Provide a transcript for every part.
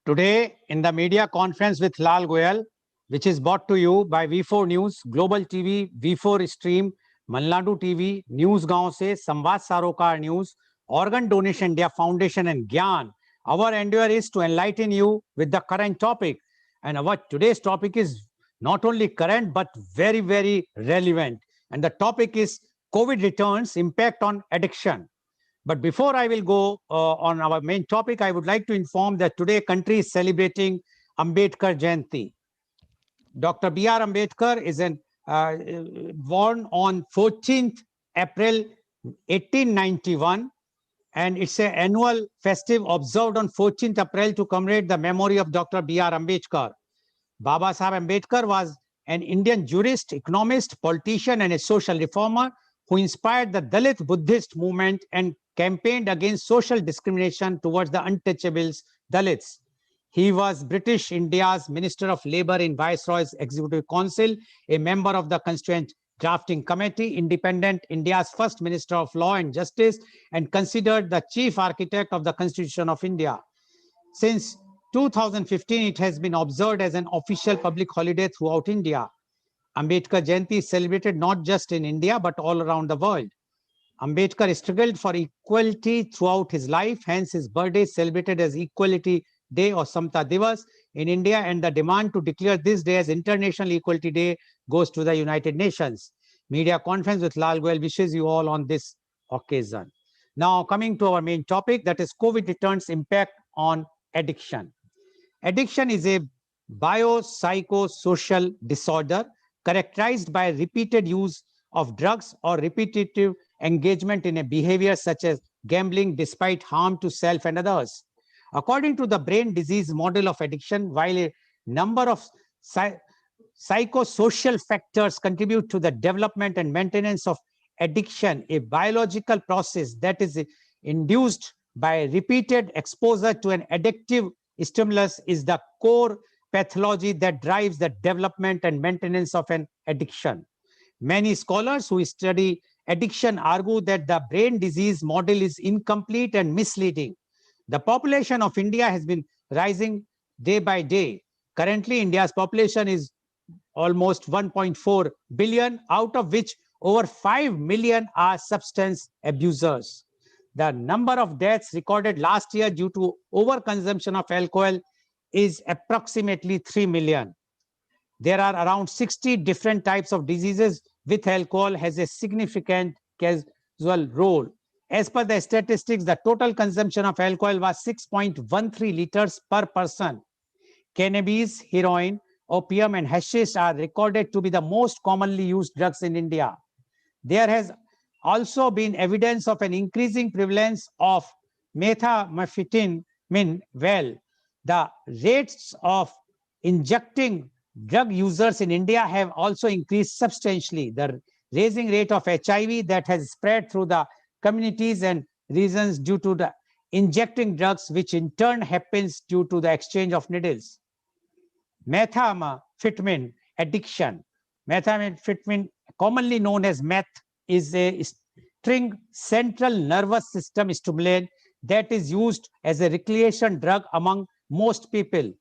Today, in the media conference with Lal Goel, which is brought to you by V4 News, Global TV, V4 Stream, Malnadu TV, News Gaon se, Samvad Sarokar News, Organ Donation India Foundation and Gyan. Our endeavor is to enlighten you with the current topic. And our today's topic is not only current, but very, very relevant. And the topic is COVID returns, impact on addiction. But before I will go on our main topic, I would like to inform that today country is celebrating Ambedkar Jayanti. Dr. B.R. Ambedkar is born on 14th April 1891, and it's an annual festive observed on 14th April to commemorate the memory of Dr. B.R. Ambedkar. Baba Saheb Ambedkar was an Indian jurist, economist, politician, and a social reformer who inspired the Dalit Buddhist movement and campaigned against social discrimination towards the untouchables, Dalits. He was British India's Minister of Labour in Viceroy's Executive Council, a member of the Constituent Drafting Committee, independent India's first Minister of Law and Justice, and considered the chief architect of the Constitution of India. Since 2015, it has been observed as an official public holiday throughout India. Ambedkar Jayanti is celebrated not just in India, but all around the world. Ambedkar struggled for equality throughout his life, hence his birthday is celebrated as Equality Day or Samta Divas in India, and the demand to declare this day as International Equality Day goes to the United Nations. Media conference with Lal Goel wishes you all on this occasion. Now coming to our main topic, that is COVID returns impact on addiction. Addiction is a biopsychosocial disorder characterized by repeated use of drugs or repetitive engagement in a behavior such as gambling despite harm to self and others. According to the brain disease model of addiction, while a number of psychosocial factors contribute to the development and maintenance of addiction, a biological process that is induced by repeated exposure to an addictive stimulus is the core pathology that drives the development and maintenance of an addiction. Many scholars who study addiction argue that the brain disease model is incomplete and misleading. The population of India has been rising day by day. Currently, India's population is almost 1.4 billion, out of which over 5 million are substance abusers. The number of deaths recorded last year due to overconsumption of alcohol is approximately 3 million. There are around 60 different types of diseases with alcohol has a significant causal role. As per the statistics, the total consumption of alcohol was 6.13 liters per person. Cannabis, heroin, opium, and hashish are recorded to be the most commonly used drugs in India. There has also been evidence of an increasing prevalence of methamphetamine. Well, the rates of injecting drug users in India have also increased substantially. The rising rate of HIV that has spread through the communities and regions due to the injecting drugs, which in turn happens due to the exchange of needles. Methamphetamine addiction. Methamphetamine, commonly known as meth, is a string central nervous system stimulant that is used as a recreation drug among most people.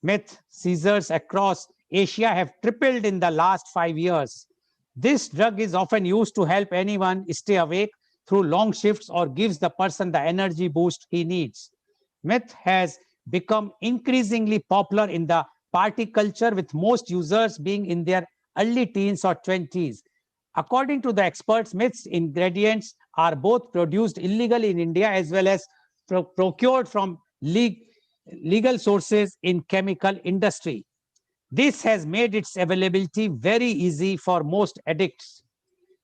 Meth seizures across Asia have tripled in the last 5 years. This drug is often used to help anyone stay awake through long shifts or gives the person the energy boost he needs. Meth has become increasingly popular in the party culture, with most users being in their early teens or 20s. According to the experts, meth's ingredients are both produced illegally in India as well as procured from legal sources in chemical industry. This has made its availability very easy for most addicts.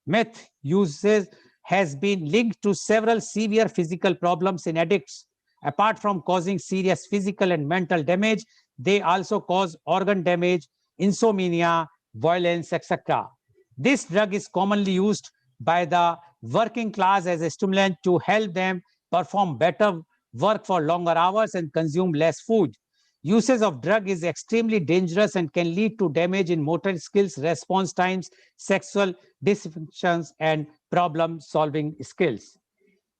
Meth usage has been linked to several severe physical problems in addicts. Apart from causing serious physical and mental damage, they also cause organ damage, insomnia, violence, etc. This drug is commonly used by the working class as a stimulant to help them perform better work for longer hours and consume less food. Usage of drug is extremely dangerous and can lead to damage in motor skills, response times, sexual dysfunctions, and problem-solving skills.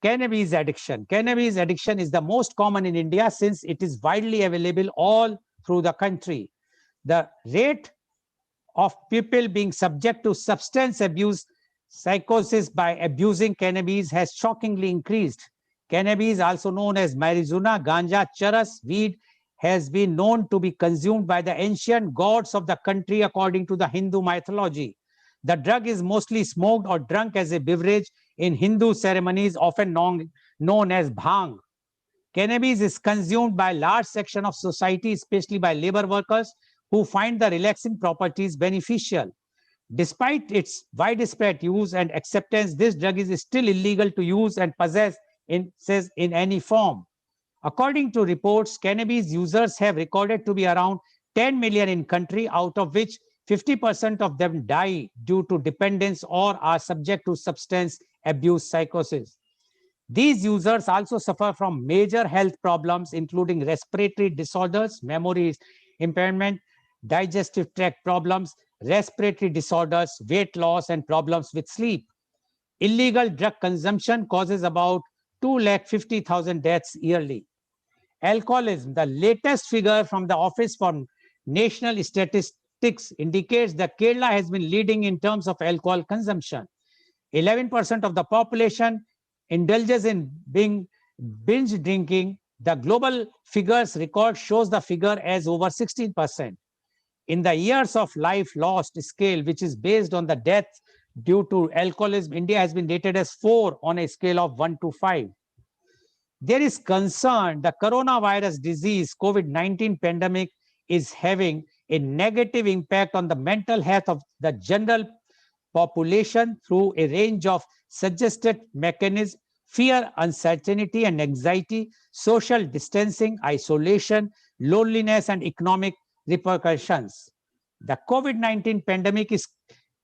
Cannabis addiction. Cannabis addiction is the most common in India since it is widely available all through the country. The rate of people being subject to substance abuse psychosis by abusing cannabis has shockingly increased. Cannabis, also known as marijuana, ganja, charas, weed, has been known to be consumed by the ancient gods of the country according to the Hindu mythology. The drug is mostly smoked or drunk as a beverage in Hindu ceremonies, often known as bhang. Cannabis is consumed by a large section of society, especially by labor workers who find the relaxing properties beneficial. Despite its widespread use and acceptance, this drug is still illegal to use and possess in any form. According to reports, cannabis users have recorded to be around 10 million in country, out of which 50% of them die due to dependence or are subject to substance abuse psychosis. These users also suffer from major health problems, including respiratory disorders, memory impairment, digestive tract problems, respiratory disorders, weight loss, and problems with sleep. Illegal drug consumption causes about 250,000 deaths yearly. Alcoholism, the latest figure from the Office for National Statistics indicates that Kerala has been leading in terms of alcohol consumption. 11% of the population indulges in binge drinking. The global figures record shows the figure as over 16%. In the years of life lost scale, which is based on the deaths due to alcoholism, India has been rated as 4 on a scale of 1 to 5. There is concern the coronavirus disease, COVID-19 pandemic, is having a negative impact on the mental health of the general population through a range of suggested mechanisms: fear, uncertainty, and anxiety, social distancing, isolation, loneliness, and economic repercussions. The COVID-19 pandemic is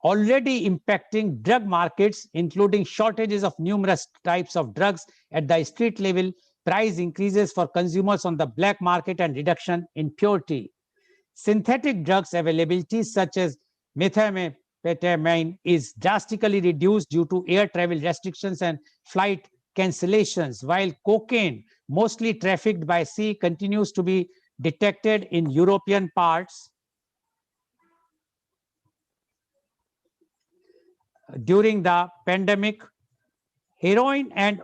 already impacting drug markets, including shortages of numerous types of drugs at the street level, price increases for consumers on the black market, and reduction in purity. Synthetic drugs availability, such as methamphetamine, is drastically reduced due to air travel restrictions and flight cancellations, while cocaine, mostly trafficked by sea, continues to be detected in European parts. During the pandemic, heroin and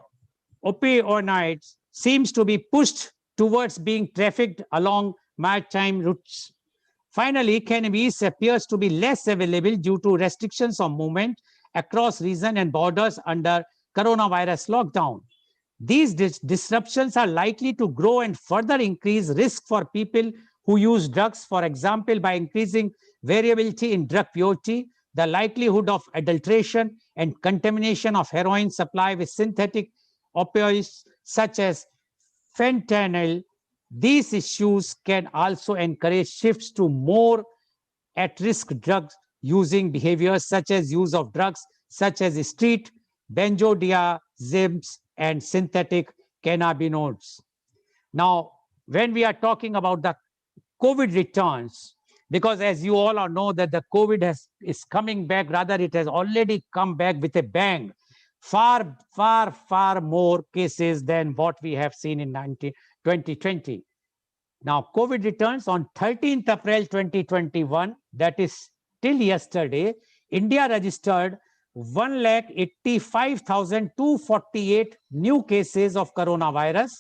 opioids seems to be pushed towards being trafficked along maritime routes. Finally, cannabis appears to be less available due to restrictions of movement across regions and borders under coronavirus lockdown. These disruptions are likely to grow and further increase risk for people who use drugs, for example, by increasing variability in drug purity, the likelihood of adulteration and contamination of heroin supply with synthetic opioids such as fentanyl. These issues can also encourage shifts to more at-risk drug using behaviors, such as use of drugs such as street benzodiazepines and synthetic cannabinoids. Now, when we are talking about the COVID returns, because as you all know that the COVID is coming back, rather it has already come back with a bang, far, far, far more cases than what we have seen in 2020. Now, COVID returns on 13th April 2021, that is till yesterday, India registered 185,248 new cases of coronavirus,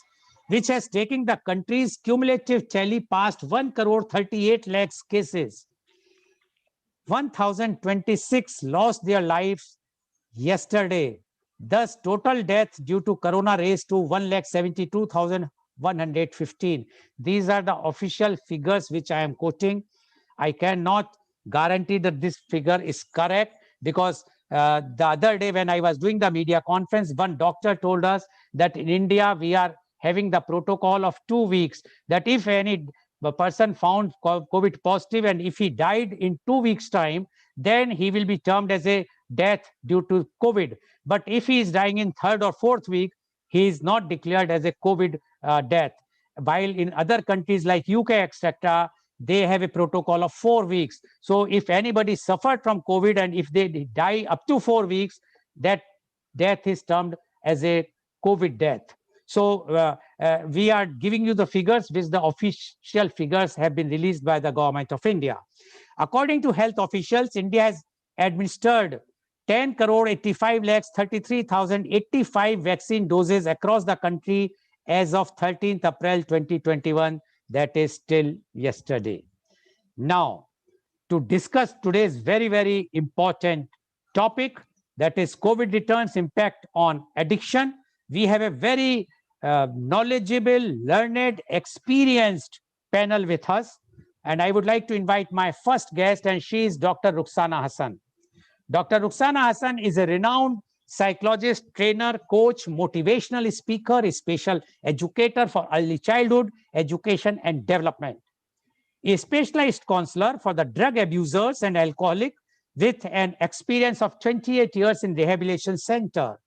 which has taken the country's cumulative tally past 1 crore 38 lakhs cases. 1,026 lost their lives yesterday. Thus, total deaths due to corona raised to 1,72,115. These are the official figures which I am quoting. I cannot guarantee that this figure is correct, because the other day when I was doing the media conference, one doctor told us that in India we are having the protocol of 2 weeks, that if any person found COVID positive and if he died in 2 weeks' time, then he will be termed as a death due to COVID. But if he is dying in 3rd or 4th week, he is not declared as a COVID death. While in other countries like UK, etc., they have a protocol of 4 weeks. So if anybody suffered from COVID and if they die up to 4 weeks, that death is termed as a COVID death. So we are giving you the figures, which the official figures have been released by the government of India. According to health officials, India has administered 10 crore 85 lakhs 33,085 vaccine doses across the country as of 13th April 2021. That is till yesterday. Now, to discuss today's very, very important topic, that is COVID returns impact on addiction, we have a very knowledgeable, learned, experienced panel with us. And I would like to invite my first guest, and she is Dr. Rukhsana Hassan. Dr. Rukhsana Hassan is a renowned psychologist, trainer, coach, motivational speaker, a special educator for early childhood education and development, a specialized counselor for the drug abusers and alcoholic with an experience of 28 years in rehabilitation center.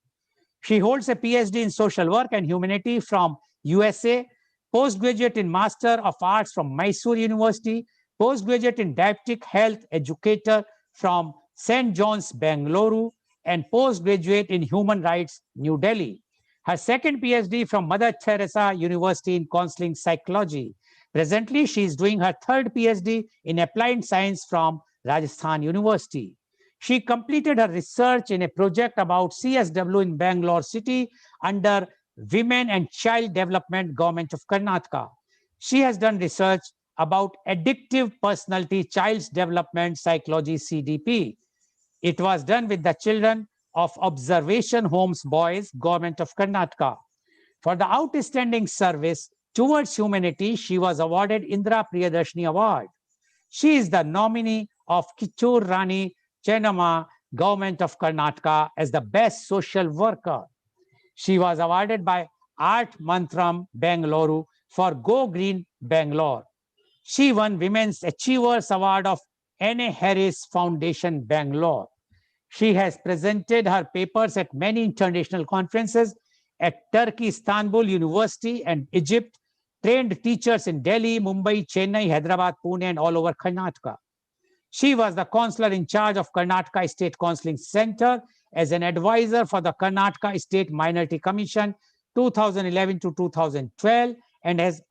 She holds a PhD in social work and humanity from USA, postgraduate in Master of Arts from Mysore University, postgraduate in diabetic health educator from St. John's, Bangalore, and postgraduate in human rights, New Delhi. Her second PhD from Mother Teresa University in counseling psychology. Presently, she is doing her third PhD in applied science from Rajasthan University. She completed her research in a project about CSW in Bangalore city under Women and Child Development, Government of Karnataka. She has done research about addictive personality, child's development, psychology, CDP. It was done with the children of Observation Homes Boys, Government of Karnataka. For the outstanding service towards humanity, she was awarded Indira Priyadarshini Award. She is the nominee of Kichur Rani Chennamma, Government of Karnataka, as the best social worker. She was awarded by Art Mantram, Bangalore, for Go Green, Bangalore. She won Women's Achievers Award of N.A. Harris Foundation, Bangalore. She has presented her papers at many international conferences at Turkey, Istanbul University, and Egypt, trained teachers in Delhi, Mumbai, Chennai, Hyderabad, Pune, and all over Karnataka. She was the counselor in charge of Karnataka State Counseling Center as an advisor for the Karnataka State Minority Commission 2011 to 2012, and has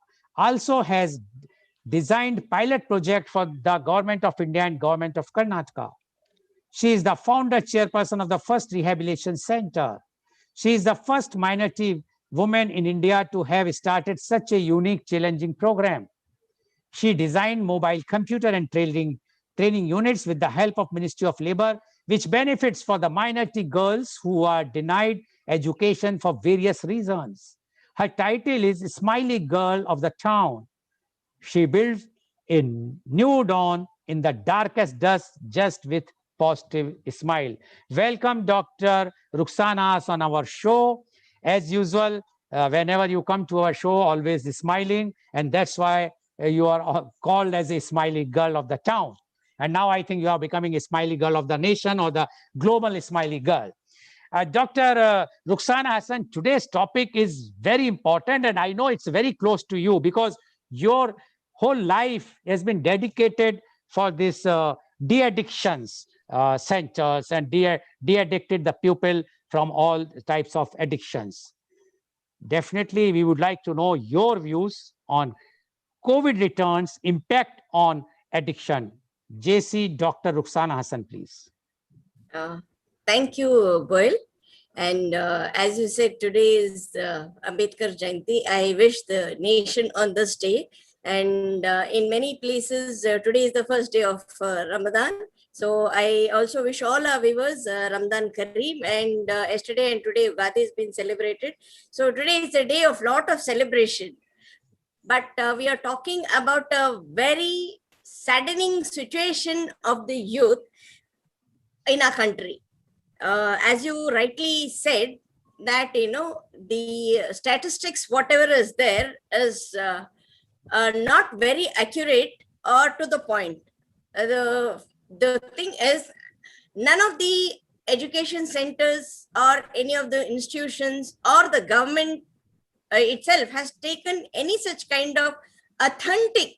designed pilot project for the Government of India and Government of Karnataka. She is the founder chairperson of the first rehabilitation center. She is the first minority woman in India to have started such a unique, challenging program. She designed mobile computer and training units with the help of Ministry of Labor, which benefits for the minority girls who are denied education for various reasons. Her title is Smiley Girl of the Town. She builds a new dawn in the darkest dusk just with positive smile. Welcome, Dr. Rukhsana, on our show. As usual, whenever you come to our show, always smiling, and that's why you are called as a smiley girl of the town. And now I think you are becoming a smiley girl of the nation, or the global smiley girl. Dr. Rukhsana Hassan, today's topic is very important, and I know it's very close to you because your whole life has been dedicated for this de-addictions centers and de-addicted the people from all types of addictions. Definitely, we would like to know your views on COVID returns impact on addiction. JC Dr. Rukhsana Hassan, please. Thank you, Goel. And as you said, today is Ambedkar Jayanti. I wish the nation on this day. And in many places, today is the first day of Ramadan. So I also wish all our viewers Ramadan Kareem. And yesterday and today, Ugadi has been celebrated. So today is a day of lot of celebration. But we are talking about a very saddening situation of the youth in our country. As you rightly said, that the statistics, whatever is there, is not very accurate or to the point. The thing is, none of the education centers or any of the institutions or the government itself has taken any such kind of authentic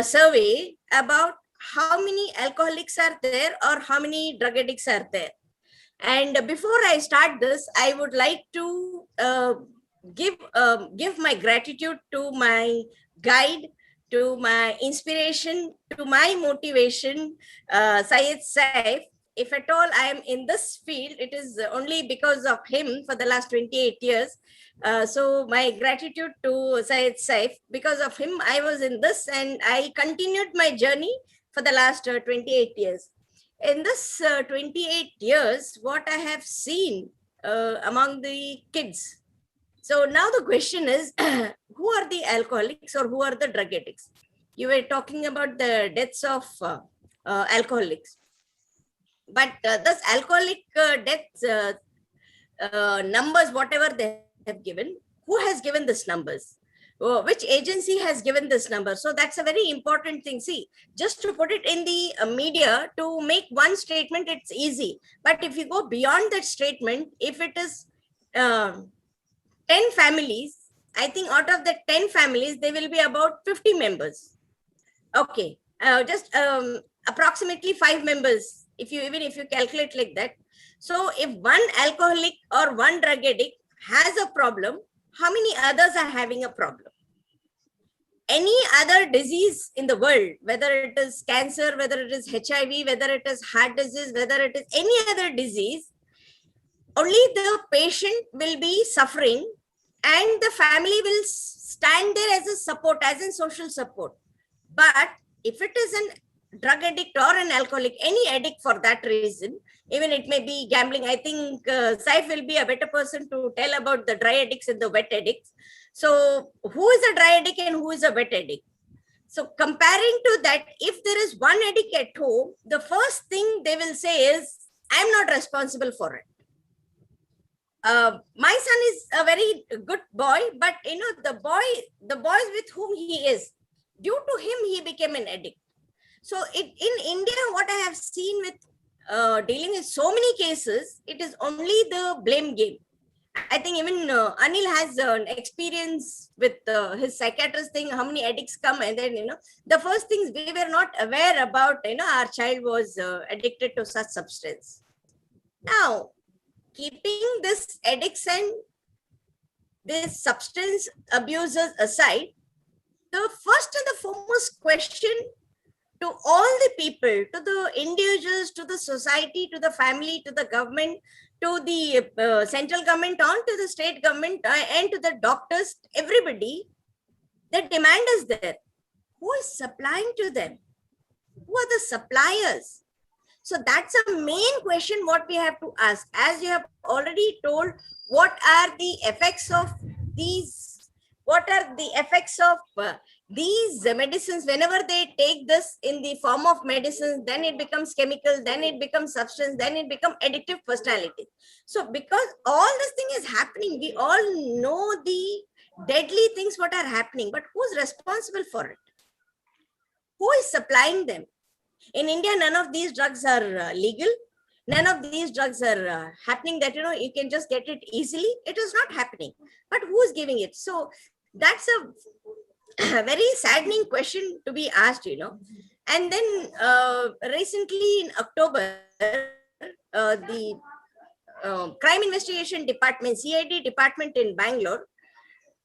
survey about how many alcoholics are there or how many drug addicts are there. And before I start this, I would like to give my gratitude to my guide, to my inspiration, to my motivation, Syed Saif. If at all I am in this field, it is only because of him for the last 28 years. So my gratitude to Syed Saif. Because of him, I was in this and I continued my journey for the last 28 years. In this 28 years, what I have seen among the kids. So now the question is, who are the alcoholics or who are the drug addicts? You were talking about the deaths of alcoholics. But this alcoholic deaths numbers, whatever they have given, who has given this numbers? Which agency has given this number? So that's a very important thing. See, just to put it in the media, to make one statement, it's easy. But if you go beyond that statement, if it is 10 families, I think out of the 10 families, there will be about 50 members. Okay, just approximately 5 members, even if you calculate like that. So if one alcoholic or one drug addict has a problem, how many others are having a problem? Any other disease in the world, whether it is cancer, whether it is HIV, whether it is heart disease, whether it is any other disease, only the patient will be suffering and the family will stand there as a support, as in social support. But if it is a drug addict or an alcoholic, any addict for that reason, even it may be gambling. I think Saif will be a better person to tell about the dry addicts and the wet addicts. So who is a dry addict and who is a wet addict? So comparing to that, if there is one addict at home, the first thing they will say is, I'm not responsible for it. My son is a very good boy, but the boys with whom he is, due to him, he became an addict. So in India, what I have seen with dealing with so many cases, it is only the blame game. I think even Anil has an experience with his psychiatrist thing, how many addicts come, and then, the first things we were not aware about, our child was addicted to such substance. Now, keeping this addicts and this substance abusers aside, the first and the foremost question to all the people, to the individuals, to the society, to the family, to the government, to the central government, on to the state government, and to the doctors, everybody, the demand is there. Who is supplying to them? Who are the suppliers? So that's a main question what we have to ask. As you have already told, what are the effects of these? What are the effects of these medicines? Whenever they take this in the form of medicines, then it becomes chemical, then it becomes substance, then it becomes addictive personality. So because all this thing is happening, we all know the deadly things what are happening, but who's responsible for it? Who is supplying them? In India, none of these drugs are legal. None of these drugs are happening that, you can just get it easily. It is not happening. But who is giving it? So that's a very saddening question to be asked, And then recently in October, the Crime Investigation Department, CID department in Bangalore,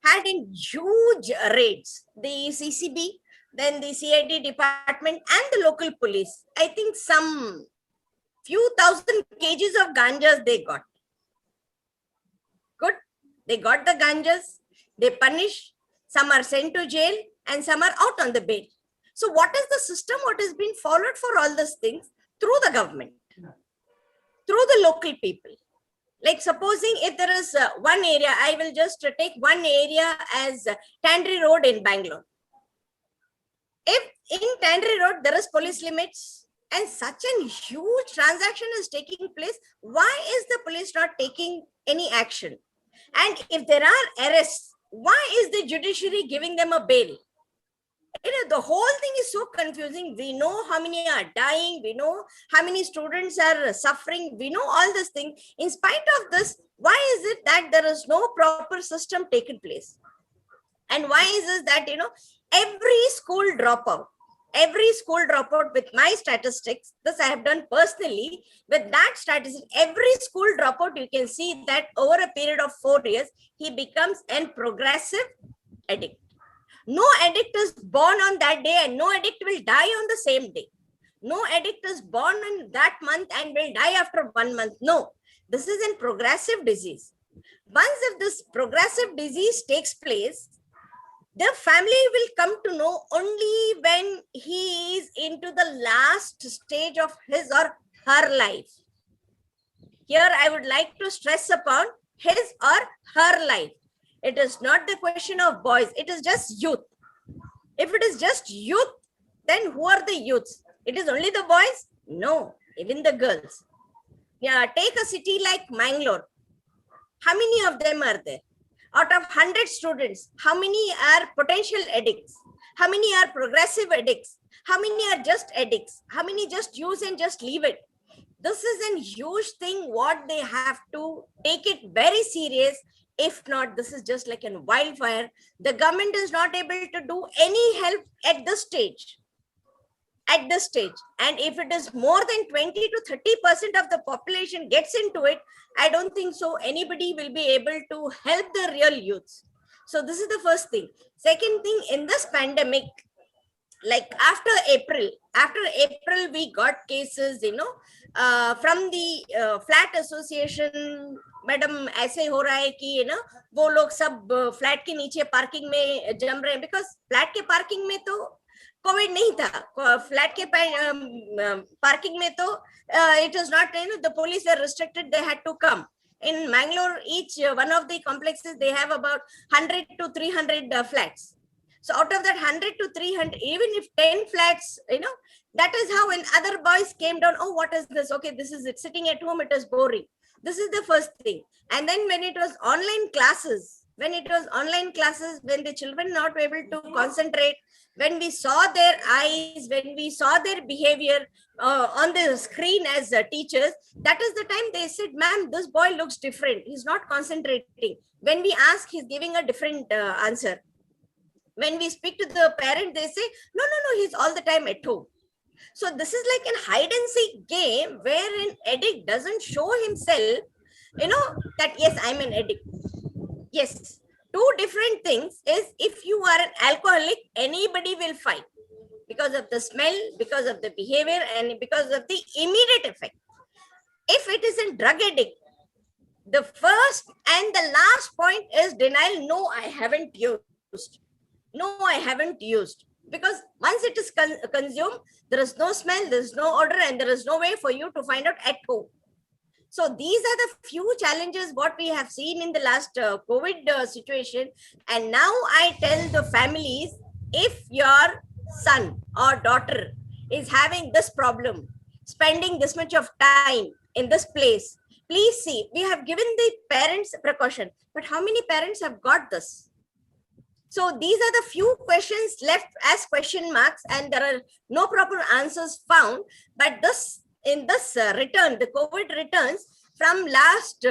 had in huge raids. The CCB, then the CID department and the local police. I think some few thousand kgs of ganjas they got. Good. They got the ganjas. They punish. Some are sent to jail and some are out on the bail. So what is the system? What has been followed for all these things? Through the government, through the local people. Like supposing if there is one area, I will just take one area as Tandri Road in Bangalore. If in Tandri Road there is police limits and such a huge transaction is taking place, why is the police not taking any action? And if there are arrests, why is the judiciary giving them a bail? The whole thing is so confusing. We know how many are dying. We know how many students are suffering. We know all this thing. In spite of this, why is it that there is no proper system taken place? And why is it that, every school dropout, every school dropout with my statistics, this I have done personally, with that statistic, every school dropout, you can see that over a period of 4 years, he becomes a progressive addict. No addict is born on that day and no addict will die on the same day. No addict is born in that month and will die after 1 month. No, this is a progressive disease. Once if this progressive disease takes place, the family will come to know only when he is into the last stage of his or her life. Here I would like to stress upon his or her life. It is not the question of boys, it is just youth. If it is just youth, then who are the youths? It is only the boys? No, even the girls. Yeah, take a city like Mangalore. How many of them are there? Out of 100 students, how many are potential addicts? How many are progressive addicts? How many are just addicts? How many just use and just leave it? This is a huge thing what they have to take it very serious. If not, this is just like a wildfire. The government is not able to do any help at this stage. At this stage. And if it is more than 20 to 30% of the population gets into it, I don't think so anybody will be able to help the real youths. So this is the first thing. Second thing, in this pandemic, like after April we got cases, from the flat association. Madam ऐसे हो रहा है कि वो लोग सब flat के नीचे पार्किंग में जम रहे हैं, बिकॉज फ्लैट के पार्किंग में तो कोविड नहीं था. फ्लैट के पार्किंग में तो it was not, the police were restricted, they had to come. In Mangalore, each one of the complexes, they have about 100 to 300 flats. So out of that 100 to 300, even if 10 flats, that is how when other boys came down, oh, what is this? Okay, this is it. Sitting at home, it is boring. This is the first thing. And then when it was online classes, when the children not able to concentrate, when we saw their eyes, when we saw their behavior on the screen as teachers, that is the time they said, ma'am, this boy looks different. He's not concentrating. When we ask, he's giving a different answer. When we speak to the parent, they say, no, he's all the time at home. So this is like a hide and seek game where an addict doesn't show himself, that yes, I'm an addict. Yes, two different things is, if you are an alcoholic, anybody will fight because of the smell, because of the behavior, and because of the immediate effect. If it is a drug addict, the first and the last point is denial. No, I haven't used. No, I haven't used. Because once it is consumed, there is no smell, there is no odor, and there is no way for you to find out at home. So these are the few challenges what we have seen in the last COVID situation. And now I tell the families, if your son or daughter is having this problem, spending this much of time in this place, please see, we have given the parents precaution, but how many parents have got this? So these are the few questions left as question marks, and there are no proper answers found. But in this return, the COVID returns from last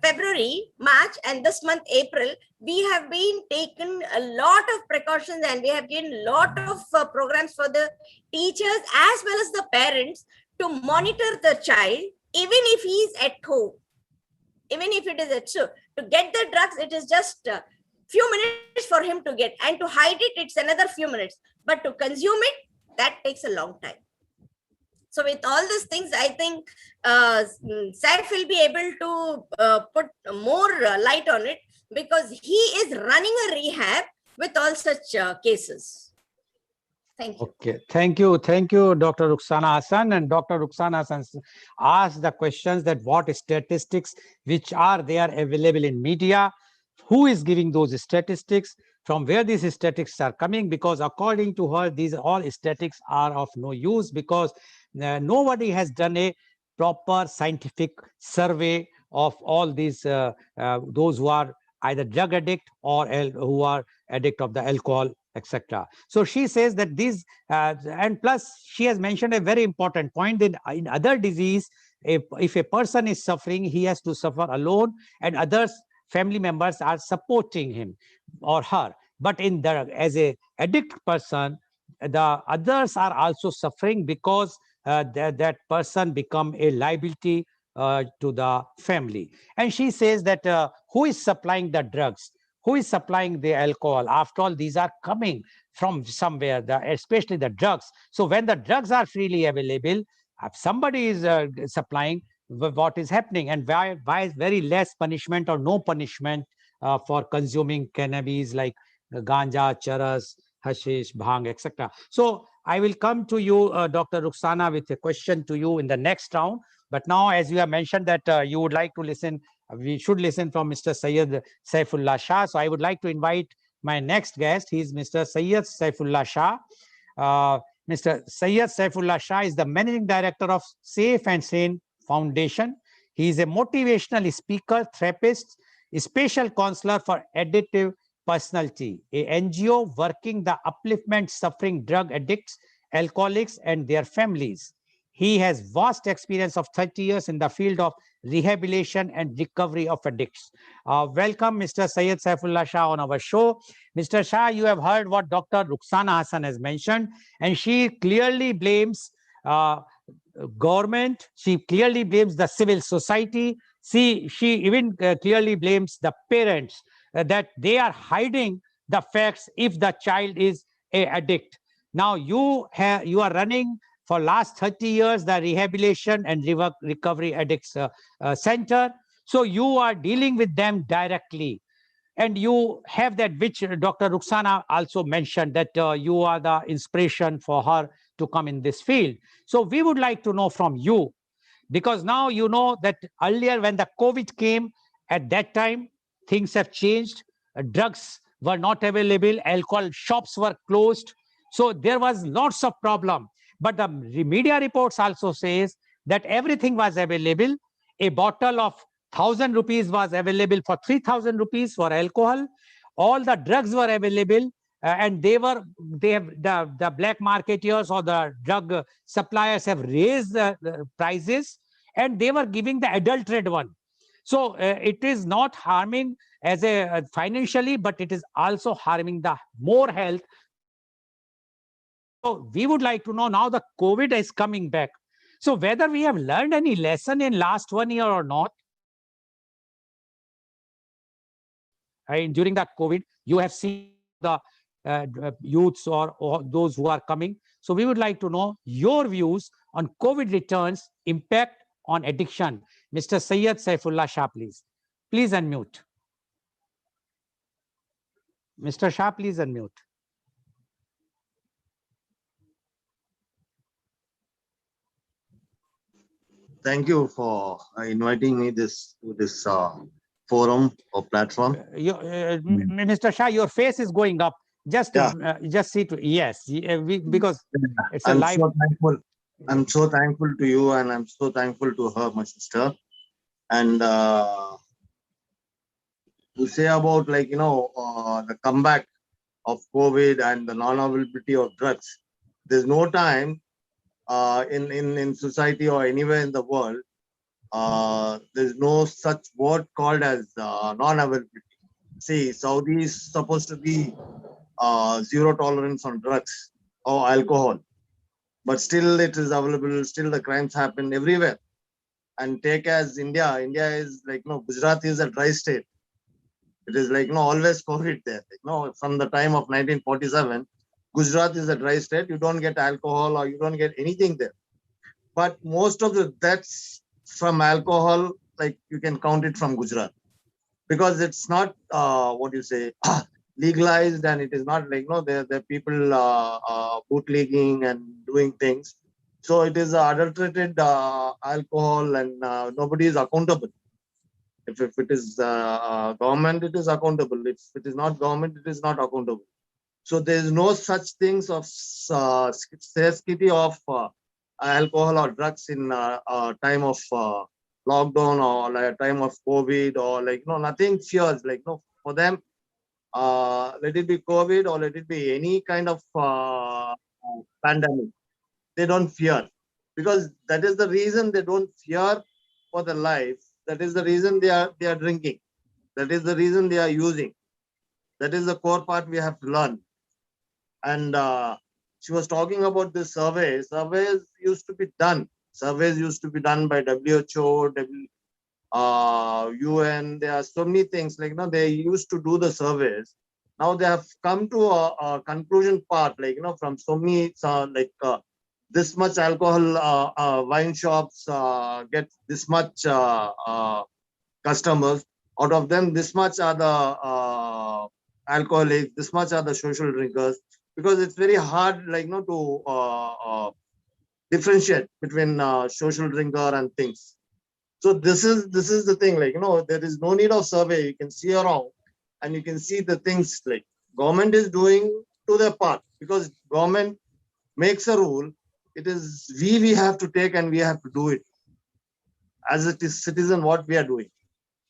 February, March, and this month, April, we have been taken a lot of precautions, and we have given a lot of programs for the teachers as well as the parents to monitor the child, even if he is at home. Even if it is at home. To get the drugs, it is just few minutes for him to get, and to hide it, it's another few minutes. But to consume it, that takes a long time. So with all these things, I think Saif will be able to put more light on it, because he is running a rehab with all such cases. Thank you. Okay, thank you, Dr. Rukhsana Hassan. And Dr. Rukhsana Hassan asked the questions that what statistics which are there available in media, who is giving those statistics, from where these statistics are coming, because according to her, these all statistics are of no use, because nobody has done a proper scientific survey of all these, those who are either drug addict or who are addict of the alcohol, etc. So she says that these, and plus she has mentioned a very important point, that in other disease, if a person is suffering, he has to suffer alone, and others, family members, are supporting him or her. But in the, as a addict person, the others are also suffering because that person become a liability to the family. And she says that who is supplying the drugs? Who is supplying the alcohol? After all, these are coming from somewhere, especially the drugs. So when the drugs are freely available, somebody is supplying what is happening, and why is very less punishment or no punishment for consuming cannabis like ganja, charas, hashish, bhang, etc. So I will come to you, Dr. Ruxana, with a question to you in the next round. But now, as you have mentioned that you would like to listen, we should listen from Mr. Syed Saifullah Shah. So I would like to invite my next guest. He is Mr. Syed Saifullah Shah. Uh, Mr. Syed Saifullah Shah is the managing director of Safe and Sane Foundation. He is a motivational speaker, therapist, special counselor for addictive personality, a NGO working the upliftment suffering drug addicts, alcoholics, and their families. He has vast experience of 30 years in the field of rehabilitation and recovery of addicts. Welcome, Mr. Syed Saifullah Shah, on our show. Mr. Shah, you have heard what Dr. Ruxana Hassan has mentioned, and she clearly blames government. She clearly blames the civil society. She even clearly blames the parents that they are hiding the facts if the child is a addict. Now you are running for last 30 years the rehabilitation and recovery addicts center. So you are dealing with them directly. And you have that, which Dr. Ruxana also mentioned, that you are the inspiration for her to come in this field. So we would like to know from you, because now you know that earlier when the COVID came, at that time, things have changed. Drugs were not available, alcohol shops were closed. So there was lots of problem. But the media reports also says that everything was available. A bottle of 1,000 rupees was available for 3,000 rupees for alcohol. All the drugs were available, and the black marketeers or the drug suppliers have raised the prices, and they were giving the adulterated one. So it is not harming as a financially, but it is also harming the more health. So we would like to know, now the COVID is coming back. So whether we have learned any lesson in last 1 year or not. During that COVID, you have seen the youths or those who are coming. So we would like to know your views on COVID returns impact on addiction. Mr. Syed Saifullah Shah, please. Please unmute. Mr. Shah, please unmute. Thank you for inviting me to this forum or platform. Mr. Shah, your face is going up. Just see to yes, because it's a live. So thankful. I'm so thankful to you, and I'm so thankful to her, my sister. And to say about the comeback of COVID and the non-availability of drugs, there's no time in society or anywhere in the world. There's no such word called as non-availability. See, Saudi is supposed to be zero tolerance on drugs or alcohol, but still it is available. Still the crimes happen everywhere. And take as India. India is Gujarat is a dry state. It is always COVID there. From the time of 1947, Gujarat is a dry state. You don't get alcohol or you don't get anything there. But most of the deaths from alcohol, you can count it from Gujarat, because it's not legalized, and it is not the people bootlegging and doing things. So it is adulterated alcohol, and nobody is accountable. If it is government, it is accountable. If it is not government, it is not accountable. So there is no such things of scarcity of alcohol or drugs in time of lockdown or time of COVID, or nothing fears. For them, let it be COVID or let it be any kind of pandemic, they don't fear, because that is the reason they don't fear for their life. That is the reason they are drinking. That is the reason they are using. That is the core part we have to learn. And she was talking about this survey. Surveys used to be done. Surveys used to be done by WHO, UN. There are so many things like, they used to do the surveys. Now they have come to a conclusion part, like, from so many, this much alcohol, wine shops get this much customers. Out of them, this much are the alcoholics, this much are the social drinkers, because it's very hard, to differentiate between social drinker and things. So this is the thing, there is no need of survey. You can see around and you can see the things, like government is doing to their part, because government makes a rule. It is we have to take and we have to do it as it is citizen, what we are doing.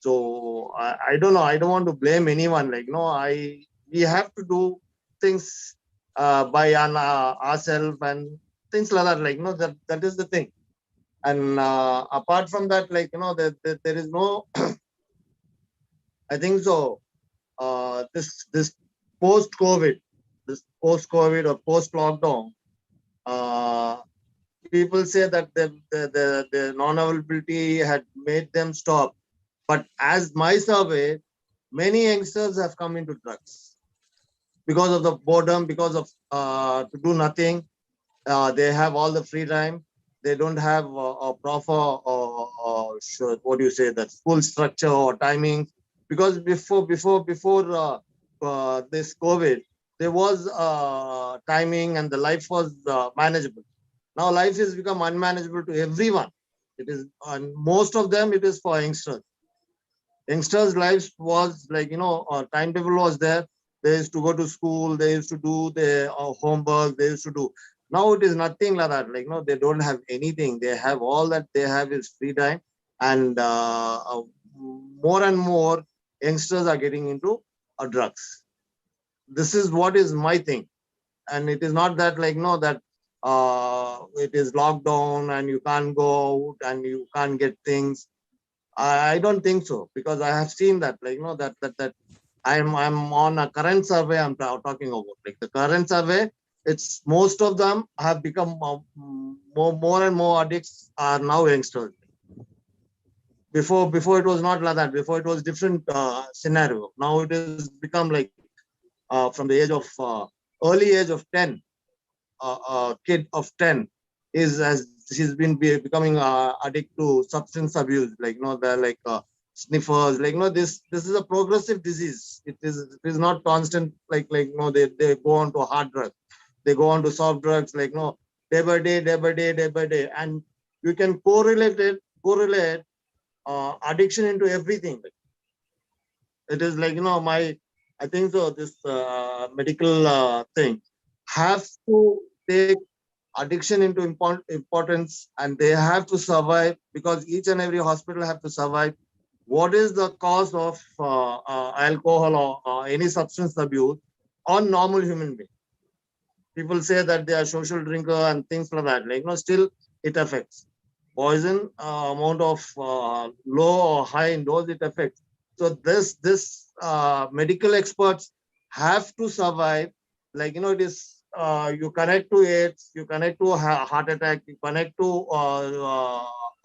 So I don't know. I don't want to blame anyone. We have to do things by ourselves and things like that. That is the thing. And apart from that, there is no. I think so. This post COVID, or post lockdown, people say that the non-availability had made them stop. But as my survey, many youngsters have come into drugs because of the boredom, because of to do nothing. They have all the free time. They don't have a proper, what do you say, that school structure or timing. Because before this COVID, there was timing and the life was manageable. Now life has become unmanageable to everyone. It is, and most of them, it is for youngsters. Youngsters' lives was timetable was there. They used to go to school. They used to do their homework. They used to do. Now it is nothing like that. They don't have anything. They have all that they have is free time, and more and more youngsters are getting into drugs. This is what is my thing, and it is not that that it is lockdown and you can't go out and you can't get things. I don't think so, because I have seen that, that I'm on a current survey. I'm talking about, the current survey. It's most of them have become more and more addicts are now youngsters. Before it was not like that. Before it was different scenario. Now it has become from the age of early age of 10, kid of 10 is, as she's been becoming addict to substance abuse, they're sniffers, this is a progressive disease. It is not constant, they go on to hard drugs, they go on to soft drugs, day by day, and you can correlate addiction into everything. It is I think so, this medical thing have to take addiction into importance, and they have to survive, because each and every hospital have to survive. What is the cause of alcohol or any substance abuse on normal human being? People say that they are social drinker and things like that. Still it affects. Poison amount of low or high in dose, it affects. So this medical experts have to survive. It is you connect to AIDS, you connect to heart attack, you connect to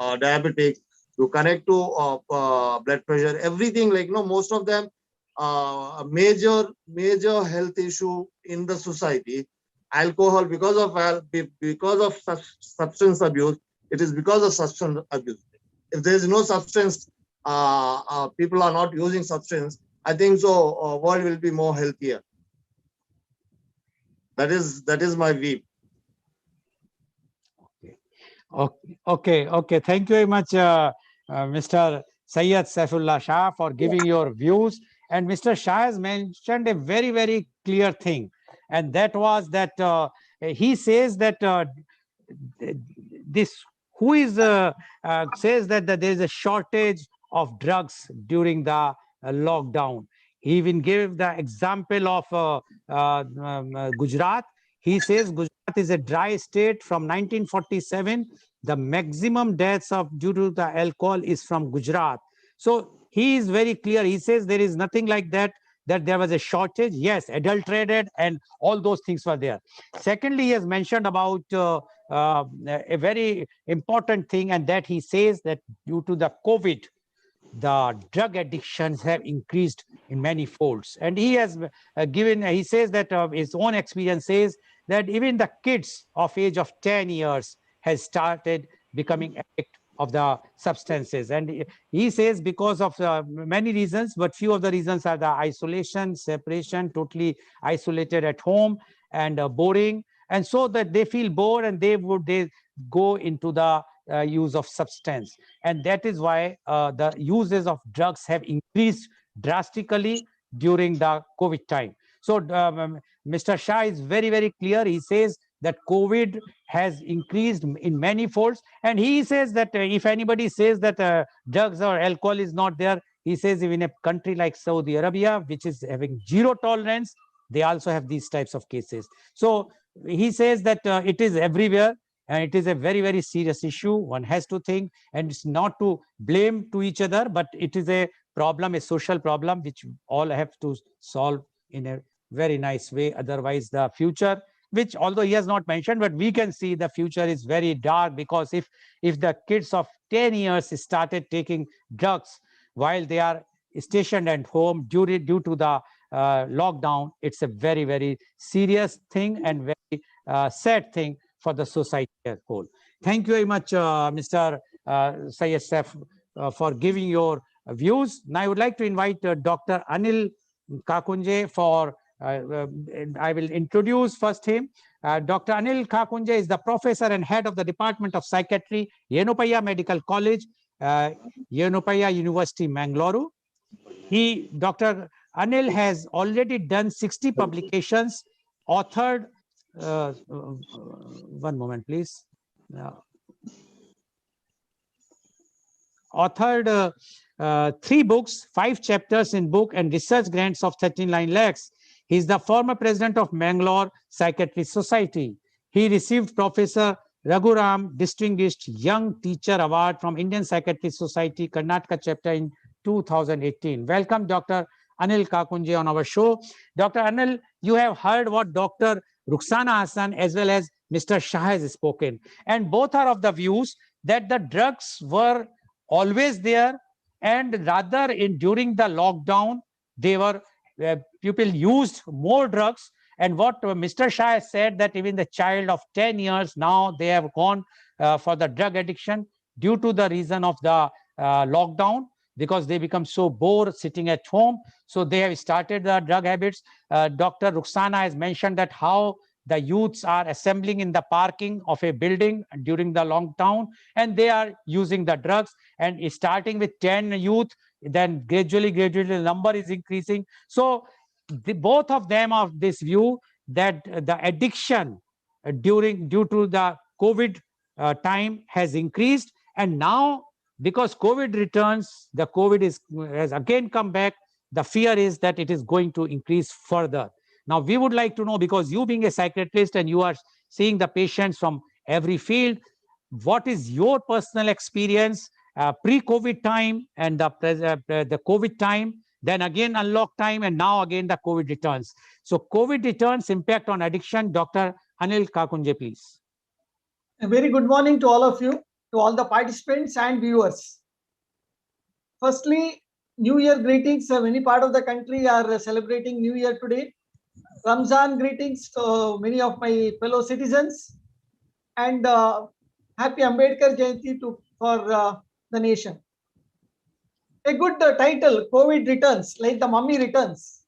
diabetics, you connect to blood pressure, everything. Most of them a major health issue in the society. Alcohol, because of substance abuse. It is because of substance abuse. If there is no substance, people are not using substance, I think so world will be more healthier. That is my view. Okay. Thank you very much, Mr. Syed Saifullah Shah, for giving your views. And Mr. Shah has mentioned a very, very clear thing, and that was that he says that this who is says that there is a shortage of drugs during the lockdown. He even gave the example of Gujarat. He says Gujarat is a dry state. From 1947, the maximum deaths due to the alcohol is from Gujarat. So he is very clear. He says there is nothing like that. that there was a shortage. Yes, adulterated and all those things were there. Secondly, he has mentioned about a very important thing, and that he says that due to the COVID, the drug addictions have increased in many folds. And he has he says that his own experience says that even the kids of age of 10 years has started becoming addict of the substances. And he says because of many reasons, but few of the reasons are the isolation, separation, totally isolated at home, and boring. And so that they feel bored, and they go into the use of substance. And that is why the uses of drugs have increased drastically during the COVID time. So Mr. Shah is very, very clear. He says that COVID has increased in many folds. And he says that if anybody says that drugs or alcohol is not there, he says even a country like Saudi Arabia, which is having zero tolerance, they also have these types of cases. So he says that it is everywhere, and it is a very, very serious issue. One has to think, and it's not to blame to each other, but it is a problem, a social problem, which all have to solve in a very nice way. Otherwise, the future, which although he has not mentioned, but we can see the future is very dark, because if the kids of 10 years started taking drugs while they are stationed at home due to the lockdown, it's a very, very serious thing and very sad thing for the society as a whole. Thank you very much, Mr. Syed Saif, for giving your views. Now I would like to invite Dr. Anil Kakunje for, I will introduce first him. Dr. Anil Kakunje is the professor and head of the Department of Psychiatry, Yenopaya Medical College, Yenopaya University, Mangalore. Dr. Anil has already done 60 publications, authored, one moment, please. Authored 3 books, 5 chapters in book, and research grants of 39 lakhs. He is the former president of Mangalore Psychiatry Society. He received Professor Raghuram Distinguished Young Teacher Award from Indian Psychiatry Society, Karnataka chapter in 2018. Welcome, Dr. Anil Kakunje, on our show. Dr. Anil, you have heard what Dr. Rukhsana Hassan as well as Mr. Shah has spoken. And both are of the views that the drugs were always there, and rather during the lockdown, they were people used more drugs. And what Mr. Shah has said, that even the child of 10 years now, they have gone for the drug addiction due to the reason of the lockdown, because they become so bored sitting at home. So they have started the drug habits. Dr. Rukhsana has mentioned that how the youths are assembling in the parking of a building during the lockdown, and they are using the drugs, and starting with 10 youth, then gradually the number is increasing. So both of them are of this view that the addiction due to the COVID time has increased. And now, because COVID returns, the COVID has again come back, the fear is that it is going to increase further. Now, we would like to know, because you being a psychiatrist and you are seeing the patients from every field, what is your personal experience pre-COVID time and the COVID time, then again unlock time, and now again the COVID returns. So COVID returns, impact on addiction. Dr. Anil Kakunje, please. A very good morning to all of you, to all the participants and viewers. Firstly, New Year greetings. Many part of the country are celebrating New Year today. Ramzan greetings to many of my fellow citizens, and happy Ambedkar Jayanti for the nation. A good title, COVID Returns, like the Mummy Returns.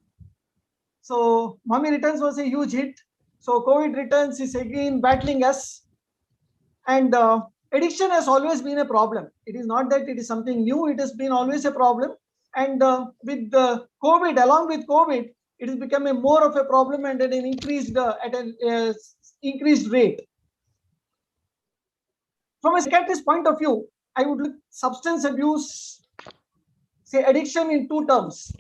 So Mummy Returns was a huge hit. So COVID Returns is again battling us. And addiction has always been a problem. It is not that it is something new. It has been always a problem. And with COVID, along with COVID, it has become a more of a problem, and at an increased rate. From a psychiatrist point of view, I would look substance abuse, say addiction, in 2 terms.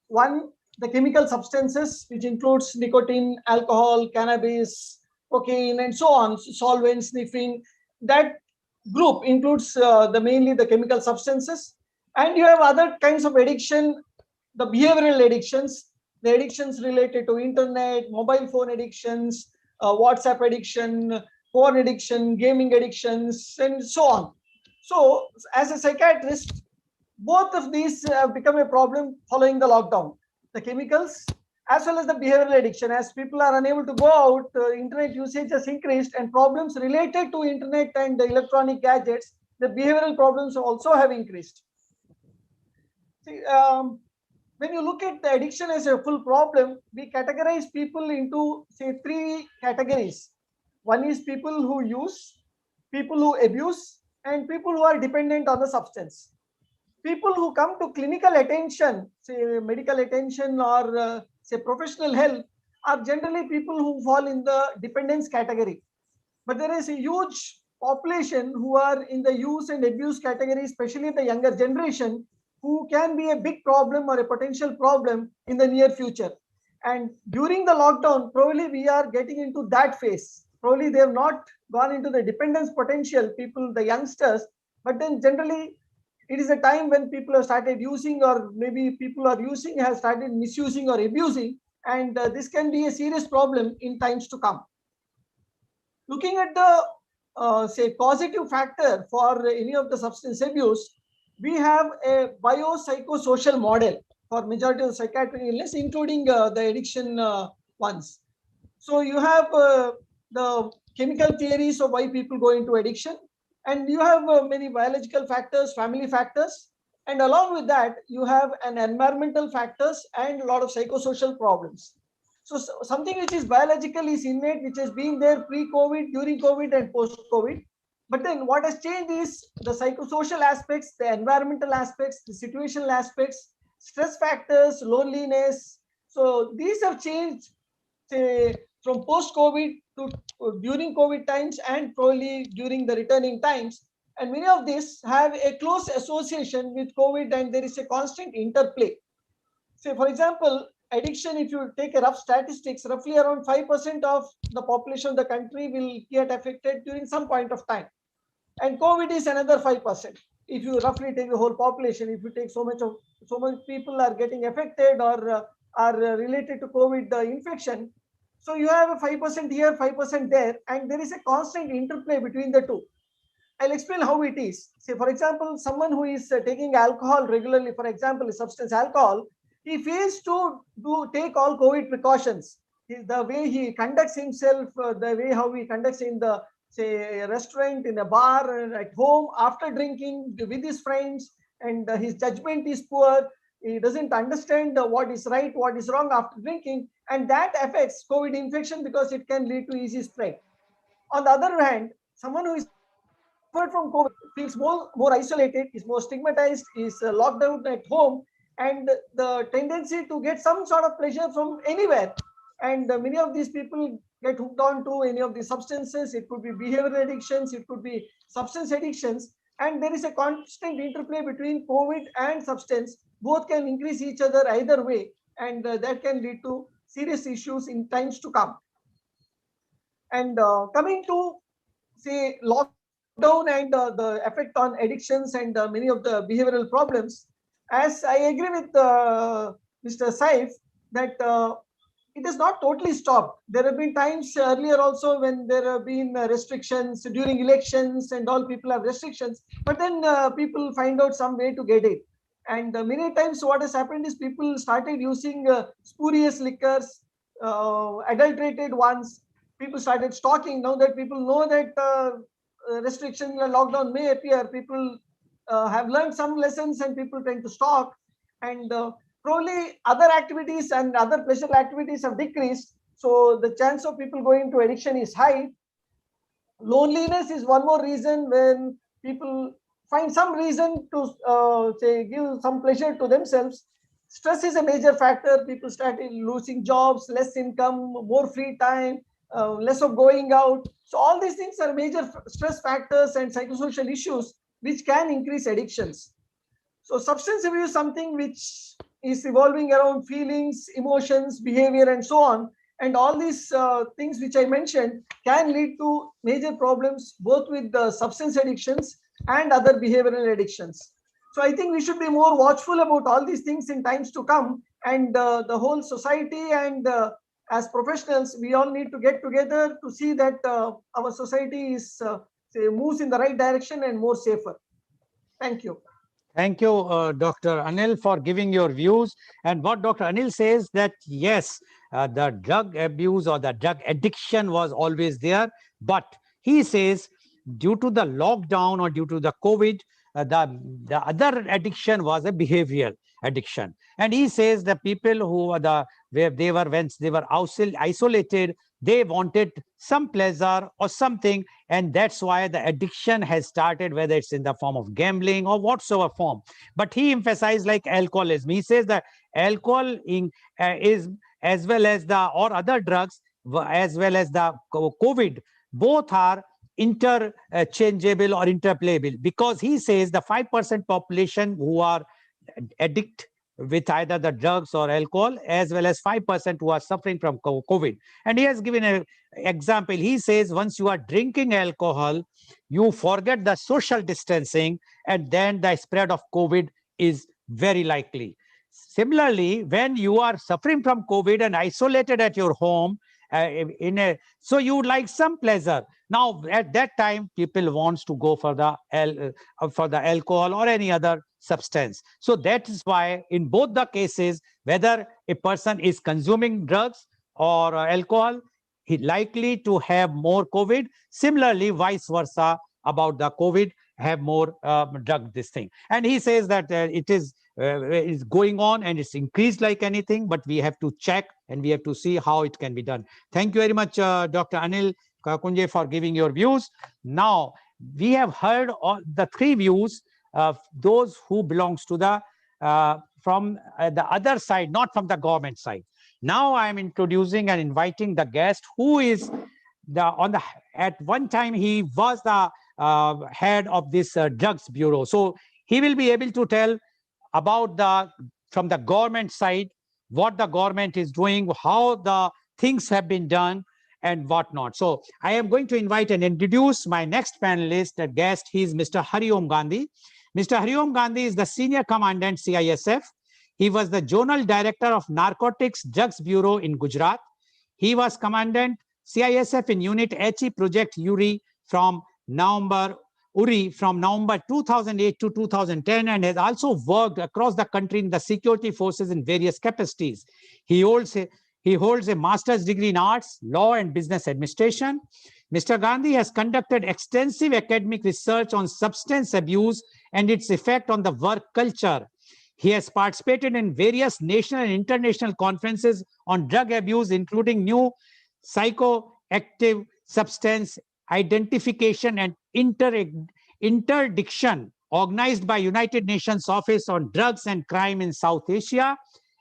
One, the chemical substances, which includes nicotine, alcohol, cannabis, cocaine, and so on, solvents, sniffing. That group includes mainly the chemical substances. And you have other kinds of addiction, the behavioral addictions, the addictions related to internet, mobile phone addictions, WhatsApp addiction, porn addiction, gaming addictions, and so on. So, as a psychiatrist, both of these have become a problem following the lockdown. The chemicals as well as the behavioral addiction. As people are unable to go out, internet usage has increased, and problems related to internet and the electronic gadgets, the behavioral problems also have increased. See, when you look at the addiction as a full problem, we categorize people into, say, three categories. One is people who use, people who abuse, and people who are dependent on the substance. People who come to clinical attention, say medical attention or say professional help, are generally people who fall in the dependence category. But there is a huge population who are in the use and abuse category, especially the younger generation, who can be a big problem or a potential problem in the near future. And during the lockdown, probably we are getting into that phase. Probably they have not gone into the dependence potential, people, the youngsters, but then generally it is a time when people have started using, or maybe people are using, have started misusing or abusing, and this can be a serious problem in times to come. Looking at the say positive factor for any of the substance abuse, we have a biopsychosocial model for majority of psychiatric illness, including the addiction ones. So you have the chemical theories of why people go into addiction, and you have many biological factors, family factors, and along with that you have an environmental factors and a lot of psychosocial problems. So something which is biological is innate, which has been there pre-COVID, during COVID, and post-COVID. But then what has changed is the psychosocial aspects, the environmental aspects, the situational aspects, stress factors, loneliness. So these have changed, say, from post-COVID to during COVID times, and probably during the returning times. And many of these have a close association with COVID, and there is a constant interplay. Say, for example, addiction, if you take a rough statistics, roughly around 5% of the population of the country will get affected during some point of time. And COVID is another 5%. If you roughly take the whole population, if you take so much people are getting affected or are related to COVID infection, so you have a 5% here, 5% there, and there is a constant interplay between the two. I'll explain how it is. Say, for example, someone who is taking alcohol regularly, for example, substance alcohol, he fails to take all COVID precautions. The way he conducts himself, the way how he conducts in the, say, a restaurant, in a bar, at home, after drinking with his friends, and his judgment is poor. He doesn't understand what is right, what is wrong after drinking, and that affects COVID infection because it can lead to easy spread. On the other hand, someone who is suffered from COVID feels more isolated, is more stigmatized, is locked down at home, and the tendency to get some sort of pleasure from anywhere. And many of these people get hooked on to any of the substances. It could be behavioral addictions, it could be substance addictions, and there is a constant interplay between COVID and substance. Both can increase each other either way, and that can lead to serious issues in times to come. And coming to, say, lockdown and the effect on addictions and many of the behavioral problems, as I agree with Mr. Saif that it is not totally stopped. There have been times earlier also when there have been restrictions during elections and all, people have restrictions, but then people find out some way to get it. And many times what has happened is people started using spurious liquors, adulterated ones. People started stocking. Now that people know that restriction and lockdown may appear, people have learned some lessons and people tend to stock. And probably other activities and other pleasure activities have decreased. So the chance of people going into addiction is high. Loneliness is one more reason when people find some reason to say give some pleasure to themselves. Stress is a major factor. People started losing jobs, less income, more free time, less of going out. So all these things are major stress factors and psychosocial issues which can increase addictions. So substance abuse is something which is evolving around feelings, emotions, behavior, and so on. And all these things which I mentioned can lead to major problems both with the substance addictions and other behavioral addictions. So I think we should be more watchful about all these things in times to come, and the whole society and as professionals, we all need to get together to see that our society is moves in the right direction and more safer. Thank you. Thank you, Dr. Anil, for giving your views. And what Dr. Anil says that yes, the drug abuse or the drug addiction was always there, but he says due to the lockdown or due to the COVID, the other addiction was a behavioral addiction. And he says the people who are where they were when they were isolated, they wanted some pleasure or something, and that's why the addiction has started, whether it's in the form of gambling or whatsoever form. But he emphasized like alcoholism. He says that alcohol is, as well as the or other drugs, as well as the COVID, both are interchangeable or interplayable, because he says the 5% population who are addict with either the drugs or alcohol, as well as 5% who are suffering from COVID. And he has given an example. He says once you are drinking alcohol, you forget the social distancing, and then the spread of COVID is very likely. Similarly, when you are suffering from COVID and isolated at your home, so you would like some pleasure. Now, at that time, people wants to go for the alcohol or any other substance. So that is why in both the cases, whether a person is consuming drugs or alcohol, he likely to have more COVID. Similarly, vice versa about the COVID, have more drug this thing. And he says that it is going on and it's increased like anything, but we have to check and we have to see how it can be done. Thank you very much, Dr. Anil Kakunje, for giving your views. Now, we have heard all the three views of those who belongs to the from the other side, not from the government side. Now I am introducing and inviting the guest who is at one time he was the head of this drugs bureau. So he will be able to tell about from the government side, what the government is doing, how the things have been done, and whatnot. So I am going to invite and introduce my next panelist, a guest. He is Mr. Hariom Gandhi. Mr. Hariom Gandhi is the Senior Commandant, CISF. He was the Zonal Director of Narcotics Drugs Bureau in Gujarat. He was Commandant CISF in Unit HE Project URI from November 2008 to 2010, and has also worked across the country in the security forces in various capacities. He holds a master's degree in arts, law, and business administration. Mr. Gandhi has conducted extensive academic research on substance abuse and its effect on the work culture. He has participated in various national and international conferences on drug abuse, including new psychoactive substance identification and interdiction, organized by United Nations Office on Drugs and Crime in South Asia.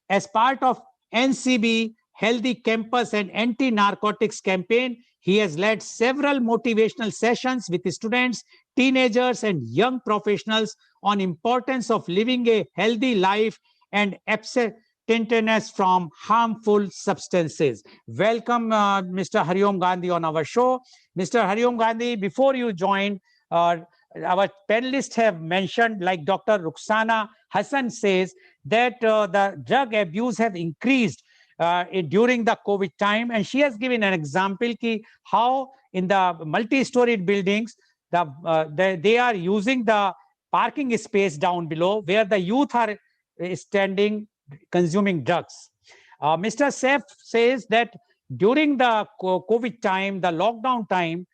As part of NCB Healthy Campus and Anti-Narcotics campaign, he has led several motivational sessions with students, teenagers, and young professionals on importance of living a healthy life and abstinence from harmful substances. Welcome, Mr. Hariom Gandhi on our show. Mr. Hariom Gandhi, before you joined, our panelists have mentioned, like Dr. Ruxana Hassan says, that the drug abuse have increased during the COVID time. And she has given an example ki how in the multi-storied buildings, they are using the parking space down below where the youth are standing consuming drugs. Mr. Saif says that during the COVID time, the lockdown time,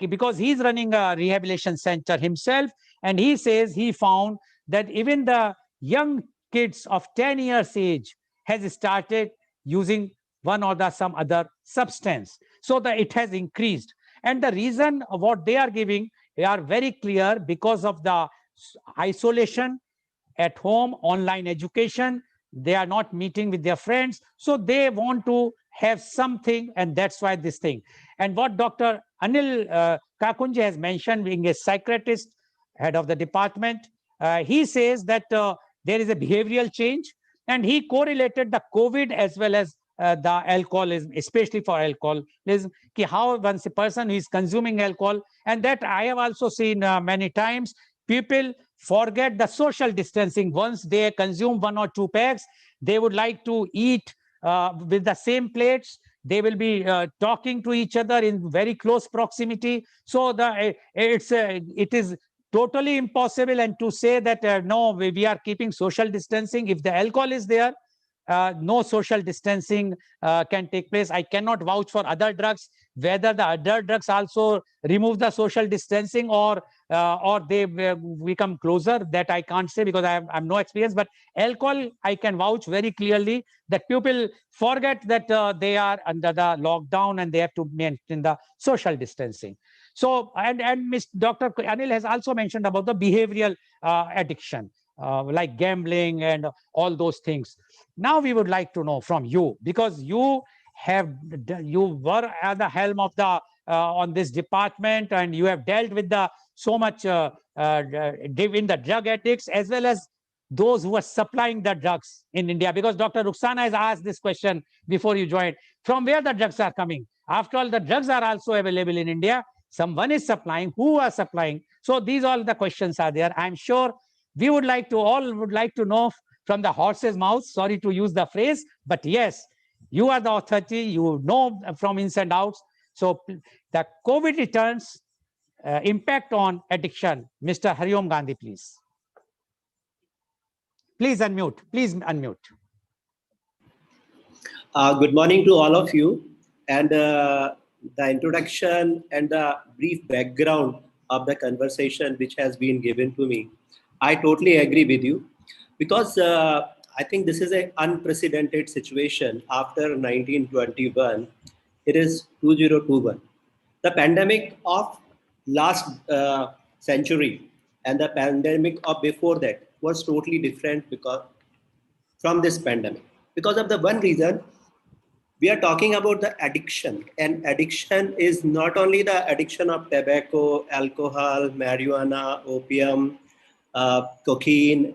because he's running a rehabilitation center himself, and he says he found that even the young kids of 10 years age has started using one or some other substance. So that it has increased. And the reason of what they are giving, they are very clear, because of the isolation at home, online education, they are not meeting with their friends. So they want to have something, and that's why this thing. And what Dr. Anil Kakunje has mentioned, being a psychiatrist, head of the department, he says that there is a behavioral change, and he correlated the COVID as well as the alcoholism, especially for alcoholism, how once a person is consuming alcohol, and that I have also seen many times, people forget the social distancing. Once they consume 1 or 2 packs, they would like to eat with the same plates. They will be talking to each other in very close proximity. So it is totally impossible and to say that no, we are keeping social distancing. If the alcohol is there, no social distancing can take place. I cannot vouch for other drugs, whether the other drugs also remove the social distancing or they become closer. That I can't say because I have no experience. But alcohol, I can vouch very clearly that people forget that they are under the lockdown and they have to maintain the social distancing. So, and Dr. Anil has also mentioned about the behavioral addiction, like gambling and all those things. Now we would like to know from you, because you were at the helm of the on this department, and you have dealt with the so much in the drug addicts as well as those who are supplying the drugs in India. Because Dr. Ruxana has asked this question before you joined: from where the drugs are coming? After all, the drugs are also available in India. Someone is supplying. Who are supplying? So these all the questions are there. I'm sure we would like to know from the horse's mouth. Sorry to use the phrase, but yes, you are the authority. You know from ins and outs. So the COVID returns impact on addiction. Mr. Hariom Gandhi, please. Please unmute. Please unmute. Good morning to all of you. And the introduction and the brief background of the conversation which has been given to me, I totally agree with you, because I think this is an unprecedented situation after 1921. It is 2021. The pandemic of last century and the pandemic of before that was totally different because from this pandemic. Because of the one reason, we are talking about the addiction, and addiction is not only the addiction of tobacco, alcohol, marijuana, opium, cocaine,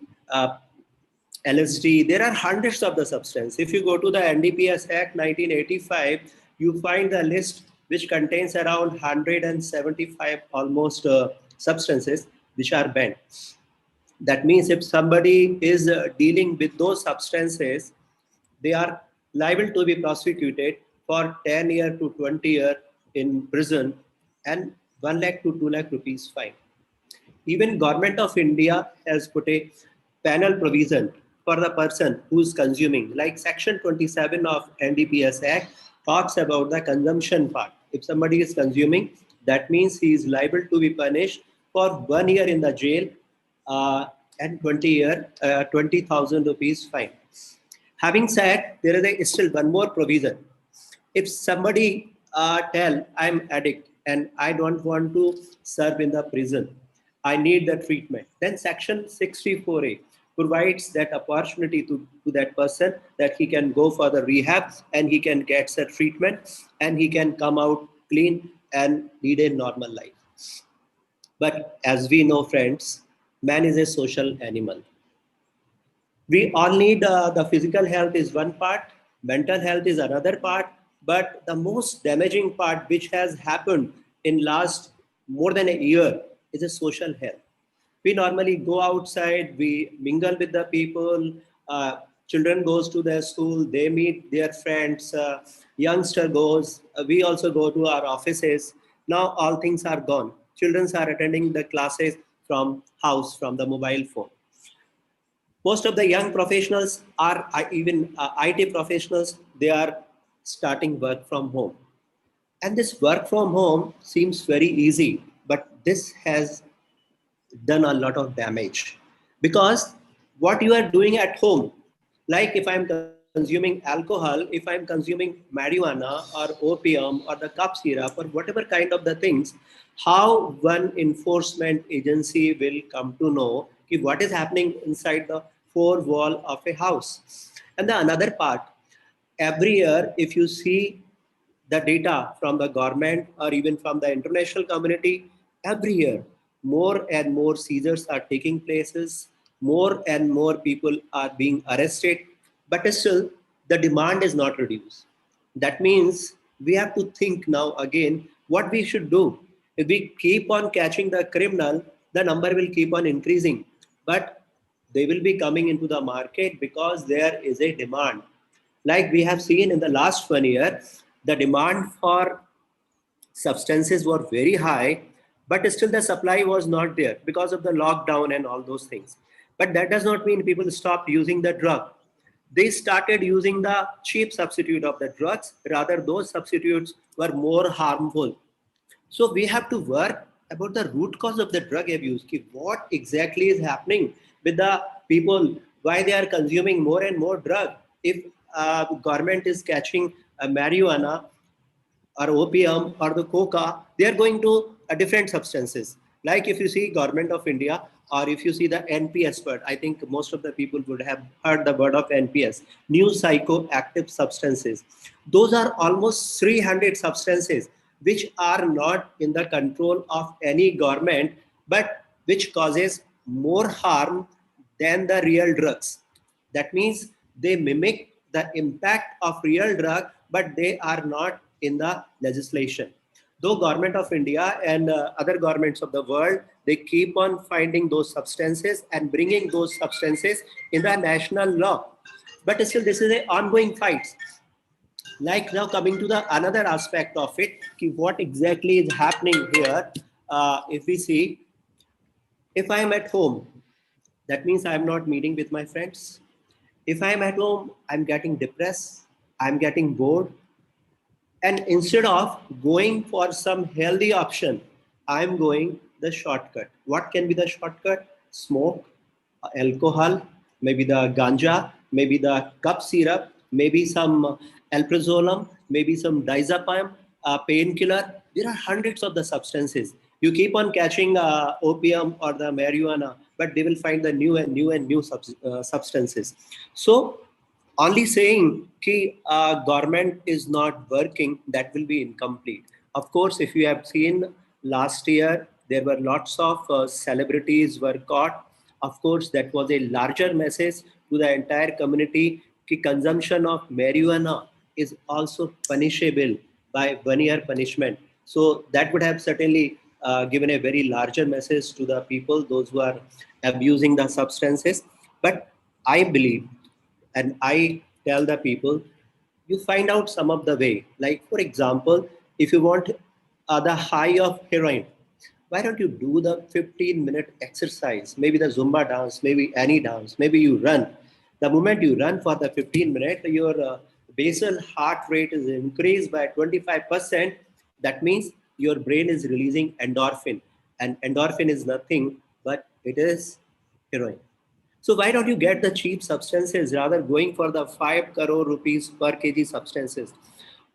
LSD. There are hundreds of the substance. If you go to the NDPS Act 1985, you find the list which contains around 175 almost substances which are banned. That means if somebody is dealing with those substances, they are liable to be prosecuted for 10 year to 20 year in prison and 1 lakh to 2 lakh rupees fine. Even Government of India has put a panel provision for the person who is consuming, like Section 27 of NDPS Act talks about the consumption part. If somebody is consuming, that means he is liable to be punished for 1 year in the jail and 20,000 rupees fine. Having said, there is still one more provision. If somebody tell I'm addict and I don't want to serve in the prison, I need the treatment, then Section 64A provides that opportunity to that person that he can go for the rehab and he can get the treatment and he can come out clean and lead a normal life. But as we know, friends, man is a social animal. We all need the physical health is one part, mental health is another part, but the most damaging part which has happened in last more than a year is a social health. We normally go outside, we mingle with the people, children goes to their school, they meet their friends, youngster goes, we also go to our offices. Now all things are gone. Children are attending the classes from house, from the mobile phone. Most of the young professionals are even IT professionals, they are starting work from home. And this work from home seems very easy, but this has done a lot of damage, because what you are doing at home, like if I'm consuming alcohol, if I'm consuming marijuana or opium or the cup syrup or whatever kind of the things, how one enforcement agency will come to know what is happening inside the four wall of a house? And the another part, every year if you see the data from the government or even from the international community, every year more and more seizures are taking places, more and more people are being arrested, but still the demand is not reduced. That means we have to think now again what we should do. If we keep on catching the criminal, the number will keep on increasing. but they will be coming into the market because there is a demand. Like we have seen in the last 1 year, the demand for substances were very high, but still the supply was not there because of the lockdown and all those things. But that does not mean people stopped using the drug. They started using the cheap substitute of the drugs, rather those substitutes were more harmful. So we have to work about the root cause of the drug abuse. What exactly is happening with the people? Why they are consuming more and more drug? If government is catching marijuana or opium or the coca, they are going to different substances. Like if you see government of India or if you see the NPS word, I think most of the people would have heard the word of NPS, new psychoactive substances. Those are almost 300 substances which are not in the control of any government, but which causes more harm than the real drugs. That means they mimic the impact of real drug, but they are not in the legislation. Though government of India and other governments of the world, they keep on finding those substances and bringing those substances in the national law. But still, this is an ongoing fight. Like now coming to the another aspect of it, what exactly is happening here? If we see, if I am at home, that means I am not meeting with my friends. If I am at home, I'm getting depressed, I'm getting bored, and instead of going for some healthy option, I'm going the shortcut. What can be the shortcut? Smoke, alcohol, maybe the ganja, maybe the cup syrup, maybe some alprazolam, maybe some diazepam, painkiller. There are hundreds of the substances. You keep on catching opium or the marijuana, but they will find the new and new and new substances. So only saying कि government is not working, that will be incomplete. Of course, if you have seen last year, there were lots of celebrities were caught. Of course, that was a larger message to the entire community कि consumption of marijuana is also punishable by 1 year punishment. So that would have certainly given a very larger message to the people, those who are abusing the substances. But I believe, and I tell the people, you find out some of the way. Like for example, if you want the high of heroin, why don't you do the 15-minute exercise, maybe the Zumba dance, maybe any dance, maybe you run. The moment you run for the 15 minutes, your basal heart rate is increased by 25%. That means your brain is releasing endorphin, and endorphin is nothing but it is heroin. So why don't you get the cheap substances rather going for the 5 crore rupees per kg substances?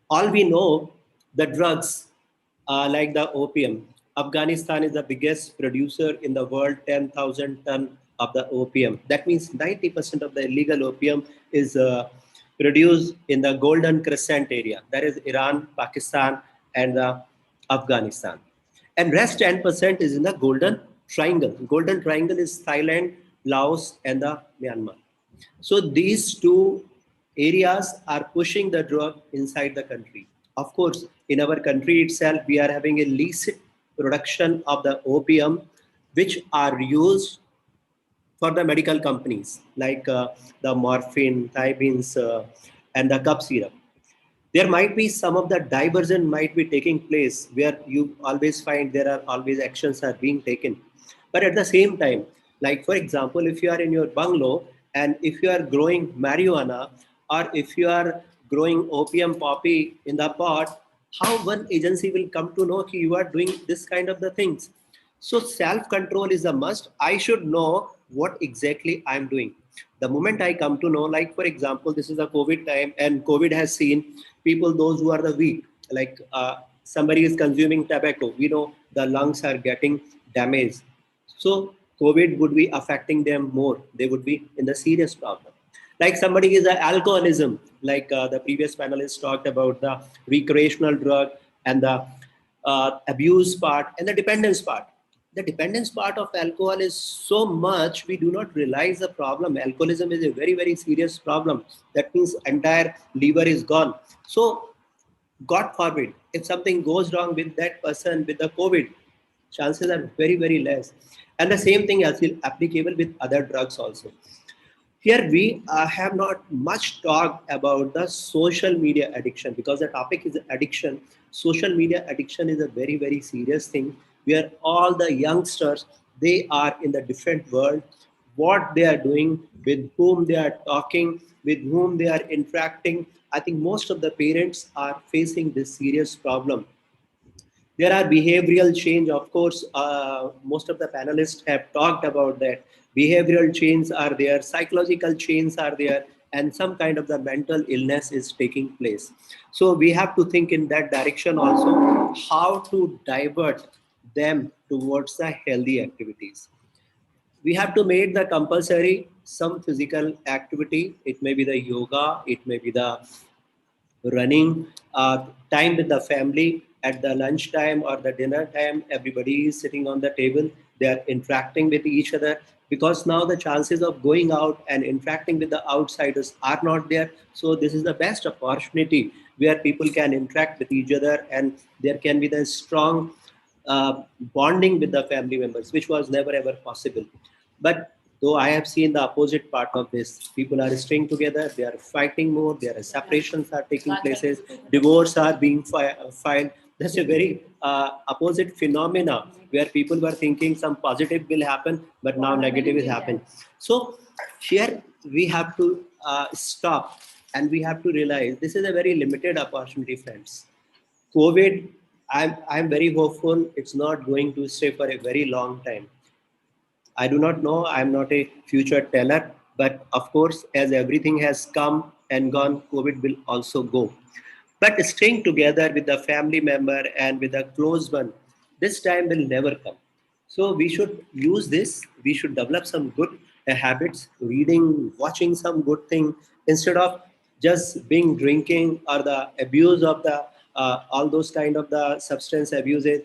All we know, the drugs like the opium. Afghanistan is the biggest producer in the world, 10,000 ton of the opium. That means 90% of the illegal opium is produced in the Golden Crescent area. That is Iran, Pakistan, and Afghanistan. And rest 10% is in the Golden Triangle. Golden Triangle is Thailand, Laos, and the Myanmar. So these two areas are pushing the drug inside the country. Of course, in our country itself, we are having a illicit production of the opium, which are used for the medical companies, like the morphine, thiamines, and the cup syrup. There might be some of the diversion might be taking place where you always find there are always actions are being taken. But at the same time, like for example, if you are in your bungalow and if you are growing marijuana or if you are growing opium poppy in the pot, how one agency will come to know you are doing this kind of the things? So self-control is a must. I should know what exactly I'm doing. The moment I come to know, like for example, this is a COVID time and COVID has seen people, those who are the weak, like somebody is consuming tobacco, we know the lungs are getting damaged. So COVID would be affecting them more. They would be in the serious problem. Like somebody is a alcoholism, like the previous panelists talked about the recreational drug and the abuse part and the dependence part. The dependence part of alcohol is so much we do not realize the problem. Alcoholism is a very, very serious problem. That means entire liver is gone. So God forbid, if something goes wrong with that person with the COVID, Chances are very, very less. And the same thing is applicable with other drugs also. Here we have not much talked about the social media addiction, because the topic is addiction. Social media addiction is a very, very serious thing, where all the youngsters, they are in the different world, what they are doing, with whom they are talking, with whom they are interacting. I think most of the parents are facing this serious problem. There are behavioral change, of course. Most of the panelists have talked about that. Behavioral change are there, psychological change are there, and some kind of the mental illness is taking place. So we have to think in that direction also, how to divert them towards the healthy activities. We have to make the compulsory some physical activity. It may be the yoga, it may be the running, time with the family at the lunch time or the dinner time. Everybody is sitting on the table, they are interacting with each other, because now the chances of going out and interacting with the outsiders are not there. So this is the best opportunity where people can interact with each other, and there can be the strong bonding with the family members, which was never ever possible. But though I have seen the opposite part of this, people are staying together, they are fighting more, there are separations are taking places, divorce are being filed. That's a very opposite phenomena, where people were thinking some positive will happen, but now negative is happening. So here we have to stop, and we have to realize this is a very limited opportunity, friends. COVID, I'm very hopeful it's not going to stay for a very long time. I do not know. I'm not a future teller, but of course, as everything has come and gone, COVID will also go. But staying together with the family member and with a close one, this time will never come. So we should use this. We should develop some good habits, reading, watching some good thing, instead of just being drinking or the abuse of the all those kind of the substance abuses.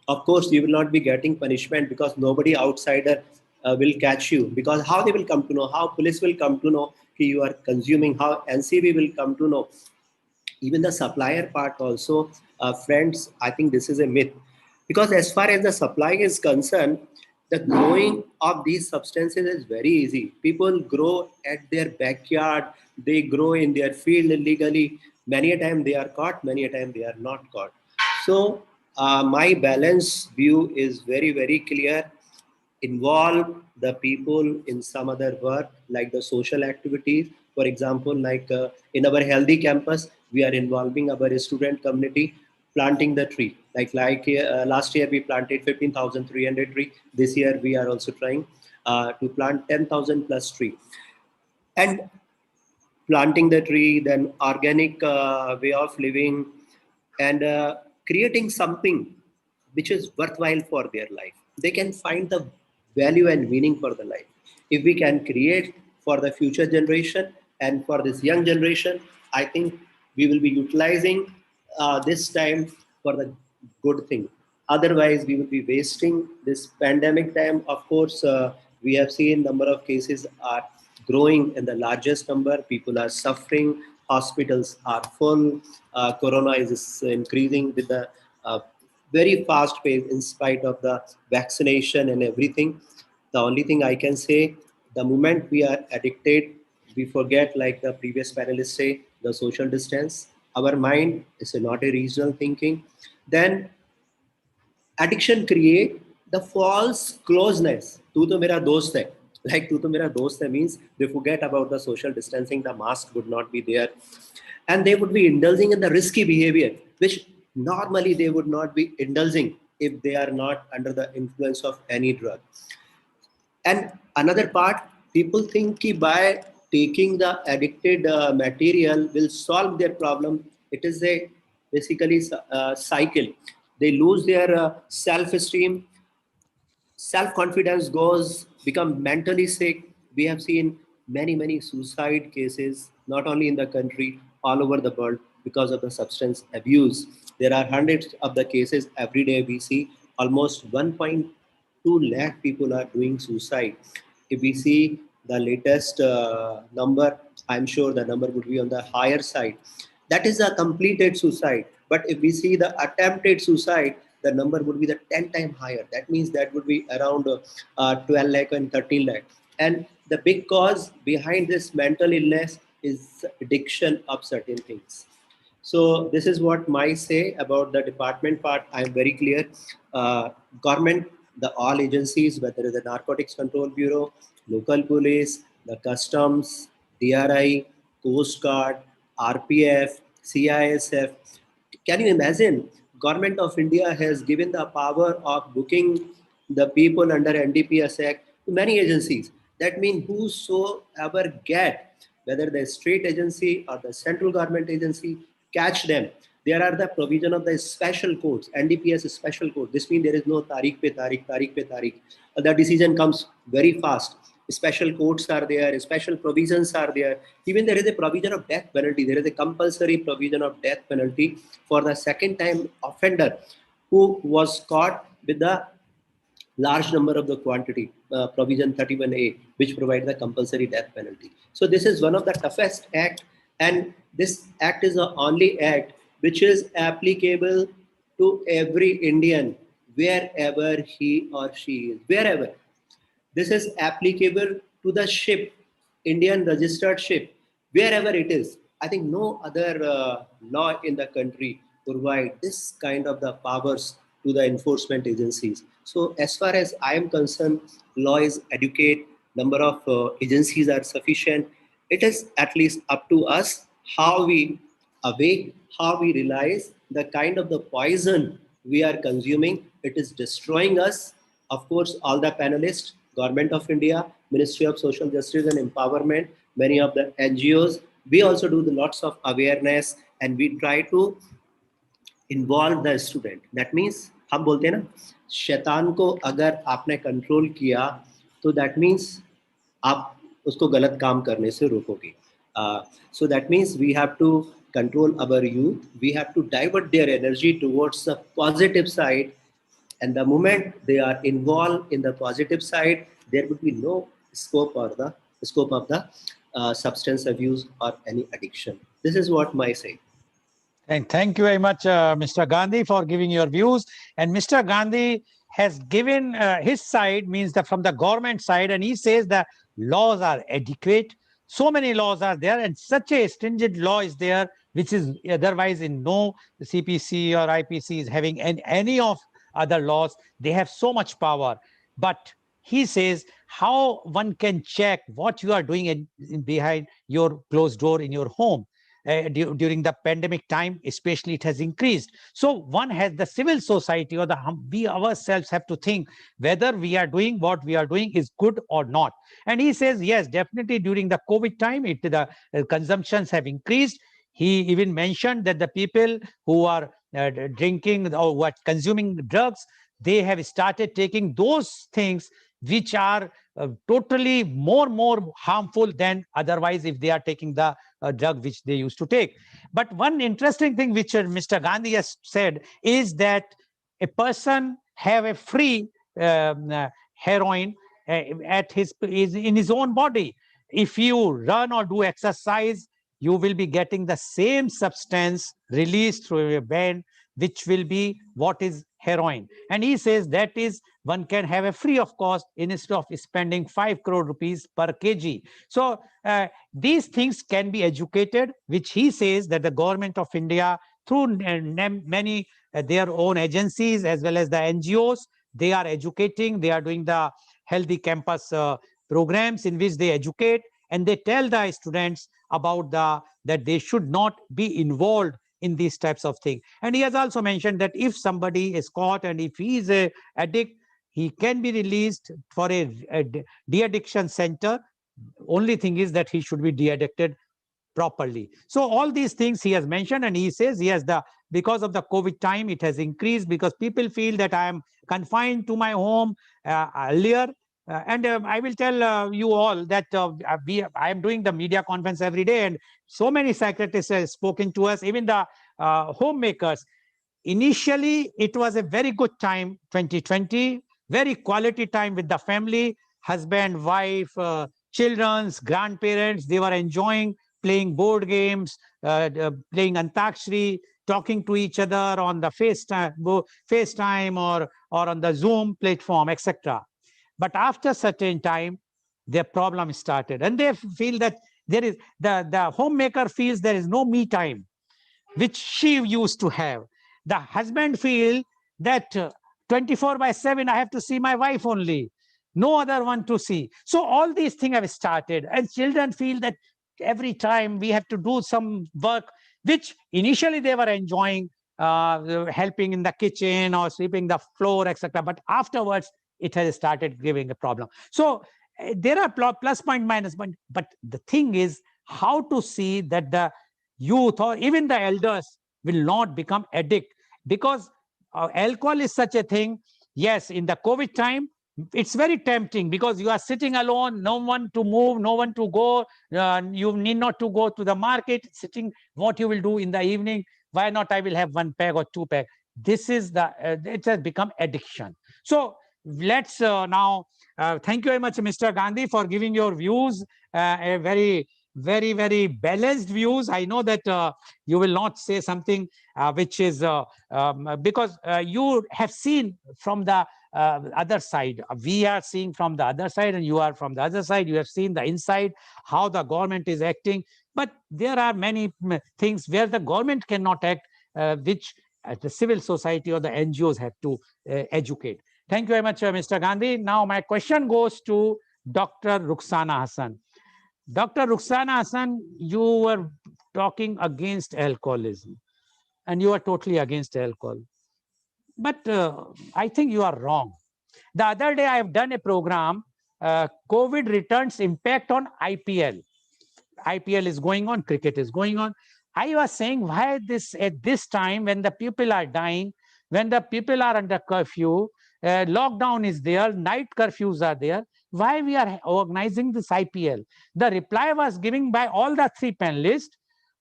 Of course you will not be getting punishment, because nobody outsider will catch you, because how they will come to know, how police will come to know कि you are consuming, how NCB will come to know, even the supplier part also. Friends, I think this is a myth, because as far as the supply is concerned, the growing of these substances is very easy. People grow at their backyard, they grow in their field illegally. Many a time they are caught, many a time they are not caught. So my balanced view is very, very clear. Involve the people in some other work, like the social activities. For example, like in our healthy campus, we are involving our student community, planting the tree. Like last year we planted 15,300 tree. This year we are also trying to plant 10,000 plus tree. And planting the tree, then organic way of living, and creating something which is worthwhile for their life. They can find the value and meaning for the life. If we can create for the future generation and for this young generation, I think we will be utilizing this time for the good thing. Otherwise, we will be wasting this pandemic time. Of course, we have seen number of cases are growing in the largest number. People are suffering. Hospitals are full. Corona is increasing with the very fast pace in spite of the vaccination and everything. The only thing I can say, the moment we are addicted, we forget, like the previous panelists say, the social distance. Our mind is not a regional thinking. Then addiction create the false closeness. तू तो मेरा दोस्त है, like तू तो मेरा दोस्त है means they forget about the social distancing, the mask would not be there, and they would be indulging in the risky behavior which normally they would not be indulging if they are not under the influence of any drug. And another part, people think कि by taking the addicted material will solve their problem. It is a basically cycle. They lose their self-esteem, self-confidence goes, become mentally sick. We have seen many suicide cases, not only in the country, all over the world, because of the substance abuse. There are hundreds of the cases every day. We see almost 1.2 lakh people are doing suicide. If we see the latest number, I'm sure the number would be on the higher side. That is a completed suicide. But if we see the attempted suicide, the number would be the 10 times higher. That means that would be around 12 lakh and 13 lakh. And the big cause behind this mental illness is addiction of certain things. So this is what my say about the department part. I am very clear. Government, the all agencies, whether it's the Narcotics Control Bureau, local police, the customs, DRI, Coast Guard, RPF, CISF. Can you imagine? Government of India has given the power of booking the people under NDPS Act to many agencies. That means whosoever get, whether the state agency or the central government agency, catch them. There are the provision of the special codes, NDPS special code. This means there is no tariq pe tariq, tariq pe tariq. The decision comes very fast. Special codes are there, special provisions are there. Even there is a provision of death penalty. There is a compulsory provision of death penalty for the second time offender who was caught with the large number of the quantity, provision 31A, which provides the compulsory death penalty. So this is one of the toughest act, and this act is the only act which is applicable to every Indian, wherever he or she is, wherever. This is applicable to the ship, Indian registered ship, wherever it is. I think no other law in the country provide this kind of the powers to the enforcement agencies. So as far as I am concerned, law is adequate, number of agencies are sufficient. It is at least up to us how we awake, how we realize the kind of the poison we are consuming. It is destroying us. Of course, all the panelists, Government of India, Ministry of Social Justice and Empowerment, many of the NGOs, we also do the lots of awareness and we try to involve the student. That means हम बोलते हैं ना, शैतान को अगर आपने control किया तो that means आप उसको गलत काम करने से रोकोगे. So that means we have to control our youth. We have to divert their energy towards the positive side. And the moment they are involved in the positive side, there would be no scope of the substance abuse or any addiction. This is what my say. And thank you very much, Mr. Gandhi, for giving your views. And Mr. Gandhi has given his side, means that from the government side, and he says the laws are adequate. So many laws are there, and such a stringent law is there, which is otherwise in no CPC or IPC is having any of other laws. They have so much power. But he says how one can check what you are doing in behind your closed door in your home. During the pandemic time, especially, it has increased. So one has the civil society or we ourselves have to think whether we are doing what we are doing is good or not. And he says, yes, definitely during the COVID time, the consumptions have increased. He even mentioned that the people who are drinking or consuming drugs, they have started taking those things which are totally more harmful than otherwise if they are taking the drug which they used to take. But one interesting thing which Mr. Gandhi has said is that a person have a free heroin in his own body. If you run or do exercise, you will be getting the same substance released through your vein, which will be what is heroin. And he says that is one can have a free of cost instead of spending 5 crore rupees per kg. So these things can be educated, which he says that the government of India through many their own agencies as well as the NGOs, they are educating, they are doing the healthy campus programs in which they educate and they tell the students about that they should not be involved in these types of things. And he has also mentioned that if somebody is caught and if he is a addict, he can be released for a de-addiction center. Only thing is that he should be de-addicted properly. So all these things he has mentioned, and he says, yes, because of the COVID time, it has increased because people feel that I am confined to my home earlier. And I will tell you all that I am doing the media conference every day, and so many psychiatrists have spoken to us, even the homemakers. Initially, it was a very good time, 2020, very quality time with the family, husband, wife, children's, grandparents. They were enjoying playing board games, playing Antakshari, talking to each other on the FaceTime or on the Zoom platform, etc. But after certain time, their problem started, and they feel that there is the homemaker feels there is no me time, which she used to have. The husband feel that 24/7 I have to see my wife only, no other one to see. So all these things have started, and children feel that every time we have to do some work, which initially they were enjoying, helping in the kitchen or sweeping the floor, etc. But afterwards, it has started giving a problem. So there are plus point, minus point, but the thing is how to see that the youth or even the elders will not become addict, because alcohol is such a thing. Yes, in the COVID time, it's very tempting because you are sitting alone, no one to move, no one to go. You need not to go to the market, sitting, what you will do in the evening? Why not I will have 1 pack or 2 pack? This is the, it has become addiction. So let's now, thank you very much, Mr. Gandhi, for giving your views, a very balanced views. I know that you will not say something which is because you have seen from the other side. We are seeing from the other side, and you are from the other side. You have seen the inside, how the government is acting. But there are many things where the government cannot act, which the civil society or the NGOs have to educate. Thank you very much, Mr. Gandhi. Now my question goes to Dr. Rukhsana Hassan. Dr. Rukhsana Hassan, you were talking against alcoholism, and you are totally against alcohol. But I think you are wrong. The other day, I have done a program, COVID returns impact on IPL. IPL is going on, cricket is going on. I was saying, why this at this time when the people are dying, when the people are under curfew, lockdown is there, night curfews are there, why we are organizing this IPL? The reply was given by all the 3 panelists.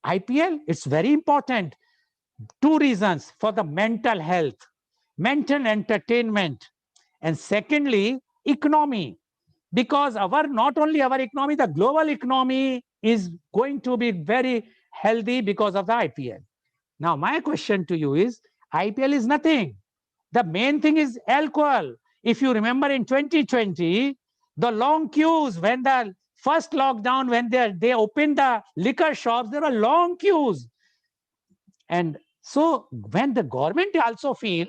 IPL, it's very important. 2 reasons: for the mental health, mental entertainment, and secondly, economy. Because not only our economy, the global economy is going to be very healthy because of the IPL. Now, my question to you is, IPL is nothing. The main thing is alcohol. If you remember in 2020, the long queues when the first lockdown, when they opened the liquor shops, there were long queues. And so when the government also feel,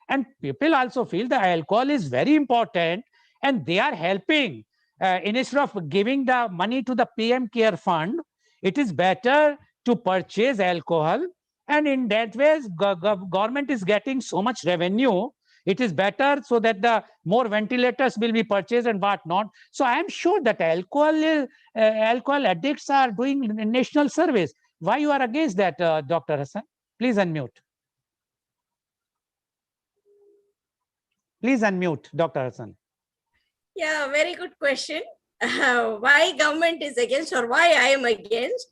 and people also feel, the alcohol is very important, and they are helping, instead of giving the money to the PM Care Fund, it is better to purchase alcohol, and in that way, government is getting so much revenue. It is better so that the more ventilators will be purchased and whatnot. So I am sure that alcohol addicts are doing national service. Why you are against that, Dr. Hassan? Please unmute. Please unmute, Dr. Hassan. Yeah, very good question. Why government is against, or why I am against?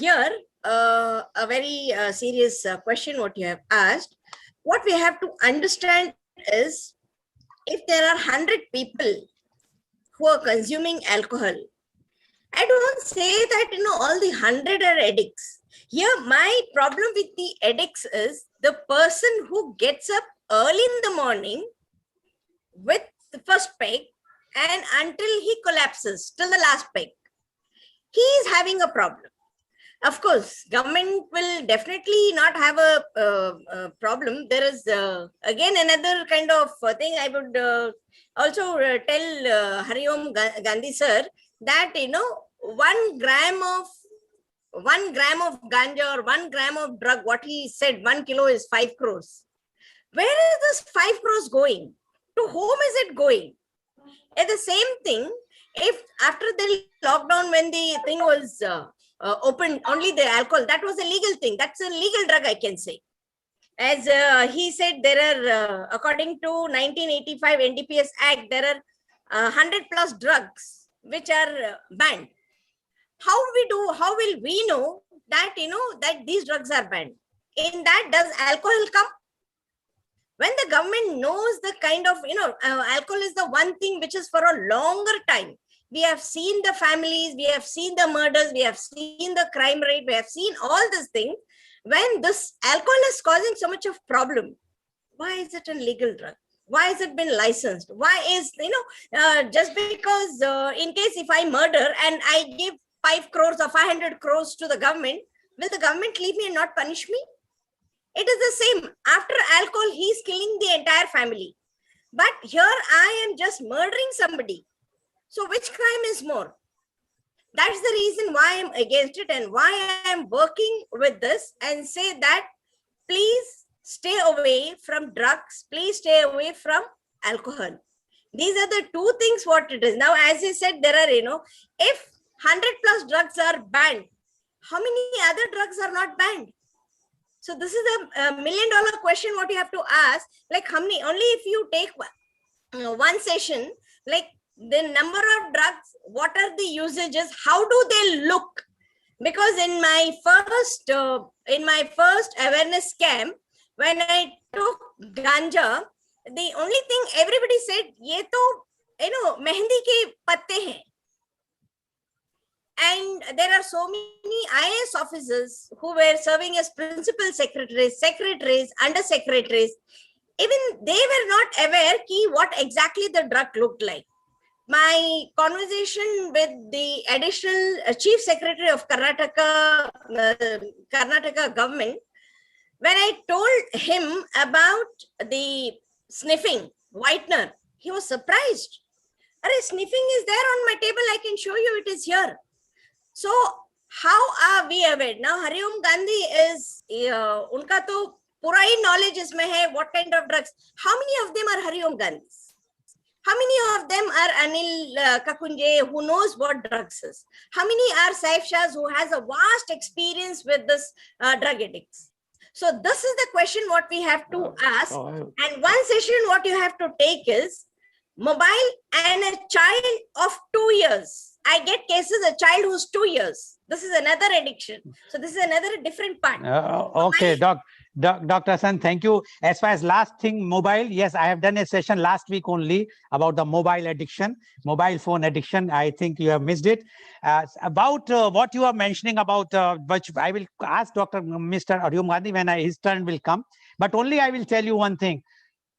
Here, a very serious question what you have asked. What we have to understand is, if there are 100 people who are consuming alcohol, I don't say that all the 100 are addicts. Here, my problem with the addicts is the person who gets up early in the morning with the first peg and until he collapses till the last peg, he is having a problem. Of course, government will definitely not have a problem. There is again another kind of thing I would also tell Hariom Gandhi sir, that 1 gram of ganja or 1 gram of drug, what he said, 1 kilo is 5 crores. Where is this 5 crores going? To whom is it going? And the same thing, if after the lockdown, when the thing was open, only the alcohol, that was a legal thing. That's a legal drug, I can say. As he said, there are, according to 1985 NDPS Act, there are 100 plus drugs which are banned. How will we know that, that these drugs are banned? In that, does alcohol come? When the government knows the kind of, alcohol is the one thing which is for a longer time. We have seen the families, we have seen the murders, we have seen the crime rate, we have seen all these things. when this alcohol is causing so much of problem, why is it a legal drug? Why has it been licensed? Why is, just because in case if I murder and I give 5 crores or 500 crores to the government, will the government leave me and not punish me? It is the same. After alcohol, he's killing the entire family. But here I am just murdering somebody. So which crime is more? That's the reason why I'm against it and why I'm working with this and say that please stay away from drugs. Please stay away from alcohol. These are the two things what it is. Now, as you said, there are, if 100 plus drugs are banned, how many other drugs are not banned? So this is a $1 million question what you have to ask. Like how many, only if you take one session, like the number of drugs, what are the usages, how do they look? Because in my first awareness camp, when I took ganja, the only thing everybody said, ye to, mehendi ke patte hain. And there are so many IAS officers who were serving as principal secretaries, under secretaries. Even they were not aware what exactly the drug looked like. My conversation with the additional chief secretary of Karnataka government, when I told him about the sniffing whitener, he was surprised. Sniffing is there on my table. I can show you, it is here. So how are we aware? Now Hariom Gandhi is, unka to pura hi knowledge isme hai, what kind of drugs. How many of them are Hariom Gandhis? How many of them are Anil Kakunje, who knows what drugs is? How many are Saif Shahs, who has a vast experience with this drug addicts? So this is the question what we have to ask. And one session what you have to take is mobile and a child of 2 years. I get cases, a child who's 2 years. This is another addiction. So this is another different part. Okay, Dr. Hassan, thank you. As far as last thing, mobile, yes, I have done a session last week only about the mobile addiction, mobile phone addiction. I think you have missed it. About what you are mentioning about, which I will ask Mr. Hariom Gandhi when his turn will come. But only I will tell you one thing.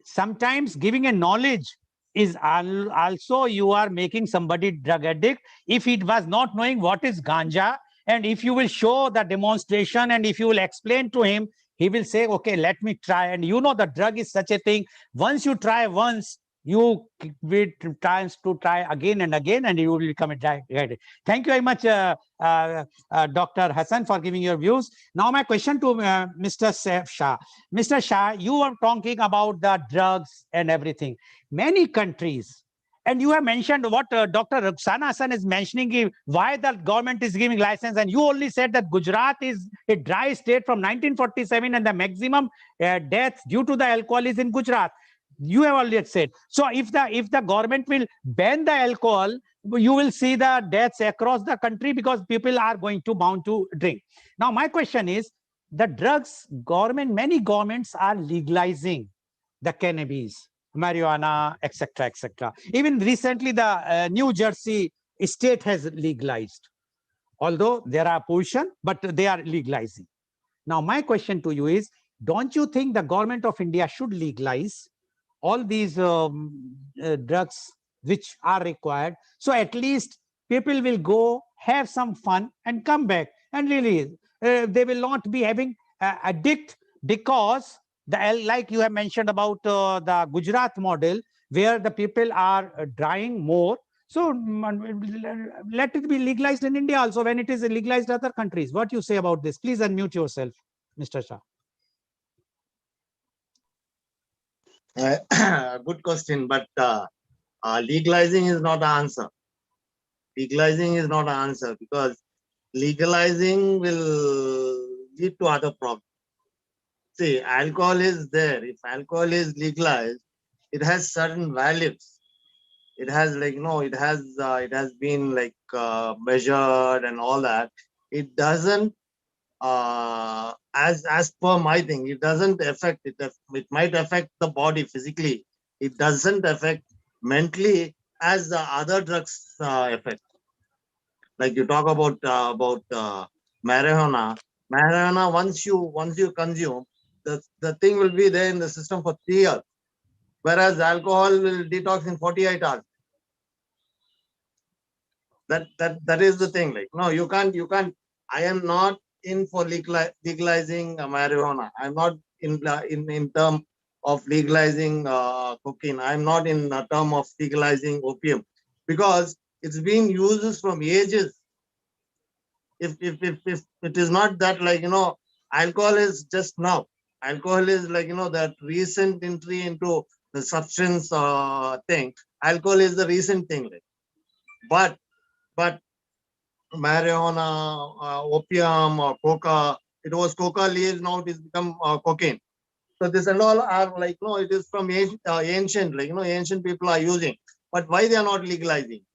Sometimes giving a knowledge is also you are making somebody drug addict if it was not knowing what is ganja, and if you will show the demonstration and if you will explain to him, he will say, okay, let me try. And the drug is such a thing, once you try once, you will try again and again, and you will become a drug addict. Thank you very much, Dr. Hassan, for giving your views. Now my question to Mr. Saif Shah. Mr. Shah, you are talking about the drugs and everything. Many countries, and you have mentioned what Dr. Rukhsana Hassan is mentioning, why the government is giving license, and you only said that Gujarat is a dry state from 1947 and the maximum deaths due to the alcohol is in Gujarat. You have already said. So if the government will ban the alcohol, you will see the deaths across the country because people are going to bound to drink. Now my question is, the drugs, many governments are legalizing the cannabis, marijuana, etc., etc. Even recently, the New Jersey state has legalized, although there are opposition, but they are legalizing. Now, my question to you is, don't you think the government of India should legalize all these drugs which are required? So at least people will go, have some fun, and come back. And really, they will not be having addict, because like you have mentioned about the Gujarat model, where the people are dying more. So let it be legalized in India also when it is legalized in other countries. What you say about this? Please unmute yourself, Mr. Shah. Good question, but legalizing is not the answer. Legalizing is not an answer, because legalizing will lead to other problems. See, alcohol is there. If alcohol is legalized, it has certain values. It has it has been measured and all that. It doesn't, as per my thing, it doesn't affect it. It might affect the body physically. It doesn't affect mentally as the other drugs affect. Like you talk about marijuana. Marijuana, once you consume, the thing will be there in the system for 3 years, whereas alcohol will detox in 48 hours. That is the thing. Like, no, you can't. I am not in for legalizing marijuana. I'm not in term of legalizing cocaine. I'm not in a term of legalizing opium, because it's been used from ages. If it is not that, like, alcohol is just now. Alcohol is like, that recent entry into the substance thing. Alcohol is the recent thing. Like, but marijuana, opium, or coca. It was coca leaves. Now it has become cocaine. So this and all are like, it is from ancient, like, ancient people are using. But why they are not legalizing?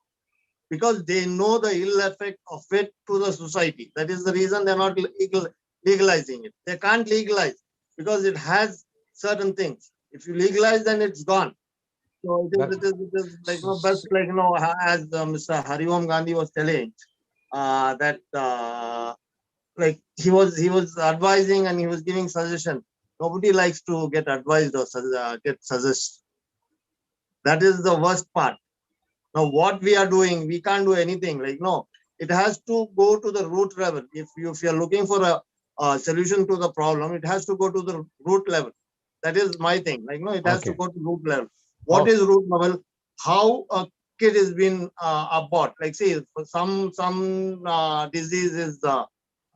Because they know the ill effect of it to the society. That is the reason they are not legalizing it. They can't legalize because it has certain things. If you legalize, then it's gone. So it is like, best, like, as Mr. Hariom Gandhi was telling, that like he was advising and he was giving suggestion. Nobody likes to get advised or get suggested. That is the worst part. Now what we are doing, we can't do anything. Like, no, it has to go to the root level. If you're looking for a solution to the problem, it has to go to the root level. That is my thing. Like, no, it has to Okay. go to root level. What is root level? How a kid is been bought. Like, see, for some disease is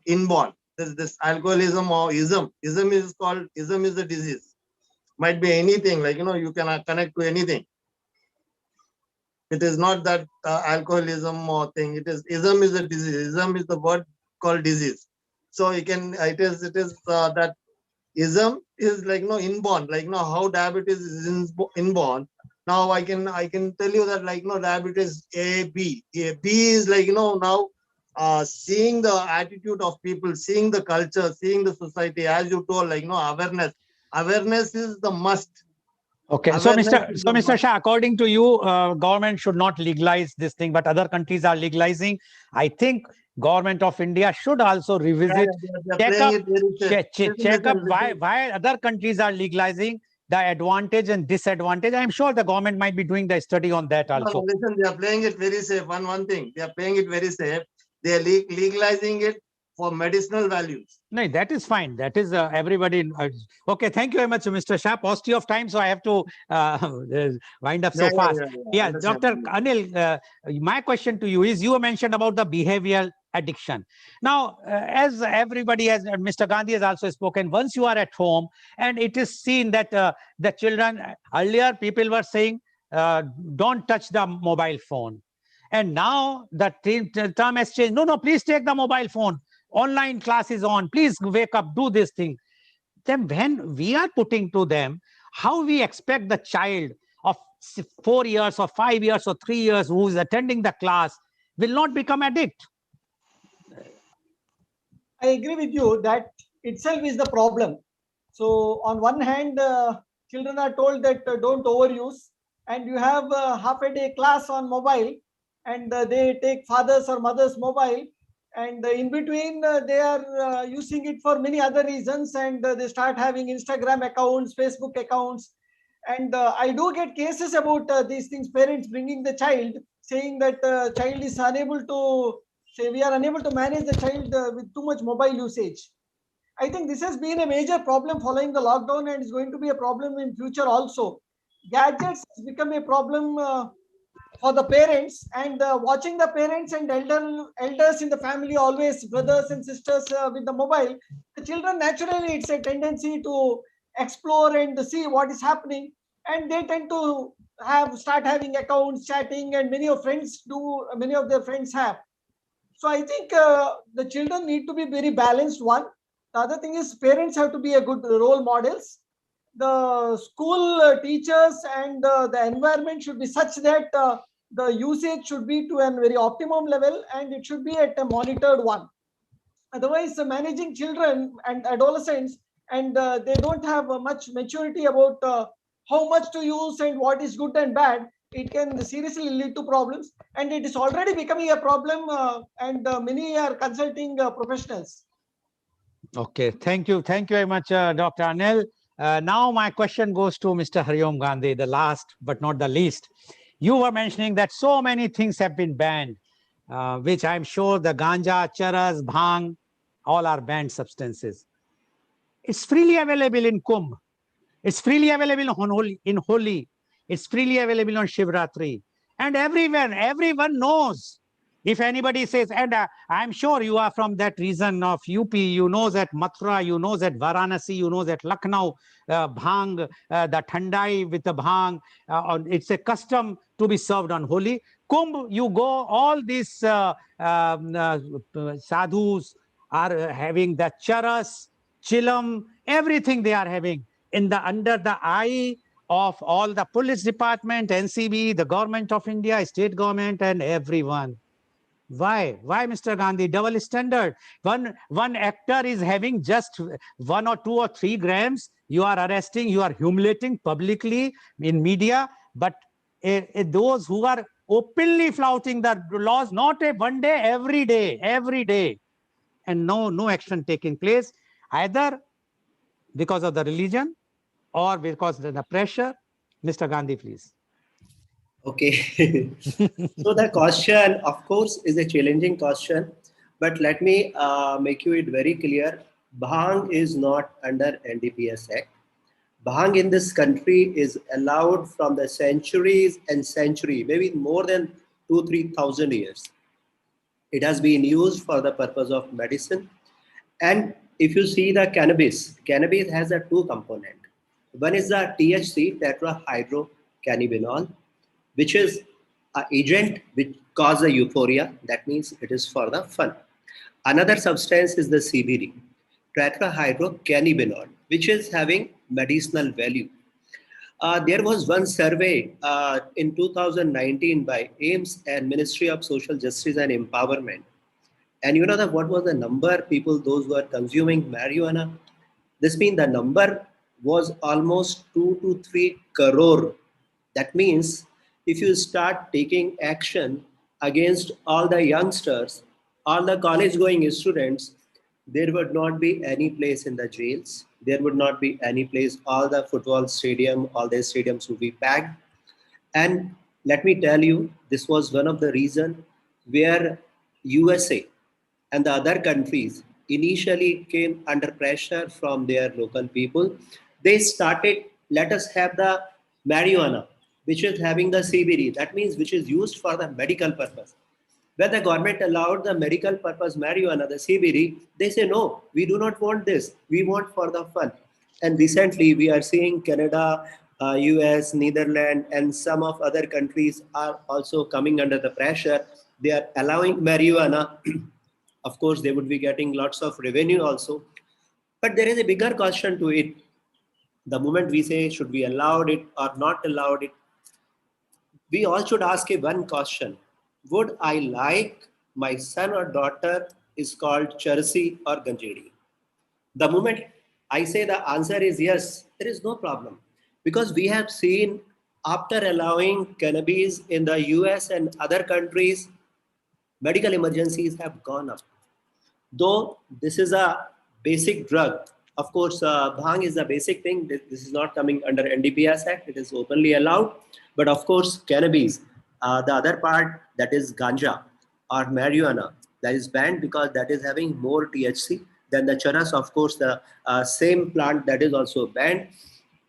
inborn. This alcoholism or ism. Ism is the disease. Might be anything. Like, you can connect to anything. It is not that alcoholism or thing. It is ism is a disease. Ism is the word called disease. So it is that ism is like, inborn. Like, how diabetes is inborn. Now I can tell you that, like, diabetes A, B. A, B is like, now seeing the attitude of people, seeing the culture, seeing the society, as you told, like, awareness. Awareness is the must. Okay, so Mr. Shah, according to you, government should not legalize this thing, but other countries are legalizing. I think government of India should also revisit, check up why other countries are legalizing, the advantage and disadvantage. I'm sure the government might be doing the study on that also. No, listen, they are playing it very safe. One thing, they are playing it very safe. They are legalizing it for medicinal values. No, that is fine. That is everybody. Okay, thank you very much, Mr. Shah. Paucity of time, so I have to wind up so fast. Yeah, Dr. Anil, my question to you is: you mentioned about the behavioral addiction. Now, as everybody has, Mr. Gandhi has also spoken. Once you are at home, and it is seen that the children earlier people were saying, "Don't touch the mobile phone," and now the term has changed. No, please take the mobile phone. Online class is on, please wake up, do this thing. Then when we are putting to them, how we expect the child of 4 years or 5 years or 3 years who is attending the class will not become addict? I agree with you that itself is the problem. So on one hand, children are told that don't overuse, and you have half a day class on mobile, and they take father's or mother's mobile, and in between they are using it for many other reasons, and they start having Instagram accounts, Facebook accounts, and I do get cases about these things. Parents bringing the child, saying that child is unable to say we are unable to manage the child with too much mobile usage. I think this has been a major problem following the lockdown, and is going to be a problem in future also. Gadgets has become a problem for the parents, and watching the parents and elders in the family, always brothers and sisters with the mobile. The children, naturally, it's a tendency to explore and see what is happening, and they tend to start having accounts, chatting, and many of their friends have. So I think the children need to be very balanced. One, the other thing is parents have to be a good role models. The school teachers and the environment should be such that the usage should be to a very optimum level, and it should be at a monitored one. Otherwise, managing children and adolescents, and they don't have much maturity about how much to use and what is good and bad, it can seriously lead to problems, and it is already becoming a problem, and many are consulting professionals. Okay, thank you. Thank you very much, Dr. Anil. Now my question goes to Mr. Hariom Gandhi, the last but not the least. You were mentioning that so many things have been banned, which I'm sure the ganja, charas, bhang, all are banned substances. It's freely available in Kumbh. It's freely available on Holi. It's freely available on Shivratri. And everyone knows. If anybody says, and I'm sure you are from that region of UP, you know that Mathura, you know that Varanasi, you know that Lucknow, bhang, the thandai with the bhang, it's a custom to be served on Holi. Kumbh, you go, all these sadhus are having the charas, chilam, everything they are having in the under the eye of all the police department, NCB, the government of India, state government, and everyone. Why, Mr. Gandhi? Double standard. One actor is having just 1 or 2 or 3 grams. You are arresting, you are humiliating publicly in media. But those who are openly flouting the laws, not a one day, every day, and no action taking place, either because of the religion or because of the pressure. Mr. Gandhi, please. Okay. So the question, of course, is a challenging question, but let me make you it very clear. Bhang is not under NDPS Act. Bhang in this country is allowed from the centuries and century, maybe more than 2-3 thousand years. It has been used for the purpose of medicine. And if you see the cannabis has a 2 component. One is the THC, tetrahydrocannabinol, which is an agent which causes a euphoria. That means it is for the fun. Another substance is the CBD, tetrahydrocannabinol, which is having medicinal value. There was one survey in 2019 by AIMS and Ministry of Social Justice and Empowerment. And you know that what was the number people, those who are consuming marijuana? This means the number was almost 2 to 3 crore. That means if you start taking action against all the youngsters, all the college going students, there would not be any place in the jails. There would not be any place. All the football stadium, all the stadiums would be packed. And let me tell you, this was one of the reasons where USA and the other countries initially came under pressure from their local people. They started, let us have the marijuana, which is having the CBD. That means which is used for the medical purpose. When the government allowed the medical purpose marijuana, the CBD, they say, no, we do not want this. We want for the fun. And recently we are seeing Canada, US, Netherlands, and some of other countries are also coming under the pressure. They are allowing marijuana. Of course, they would be getting lots of revenue also. But there is a bigger question to it. The moment we say, should we allow it or not allow it, we all should ask a one question. Would I like my son or daughter is called Charsi or Ganjedi? The moment I say the answer is yes, there is no problem. Because we have seen after allowing cannabis in the US and other countries, medical emergencies have gone up. Though this is a basic drug, of course, bhang is a basic thing. This is not coming under NDPS Act. It is openly allowed. But of course, cannabis, the other part that is ganja or marijuana, that is banned because that is having more THC than the charas. Of course, the same plant that is also banned.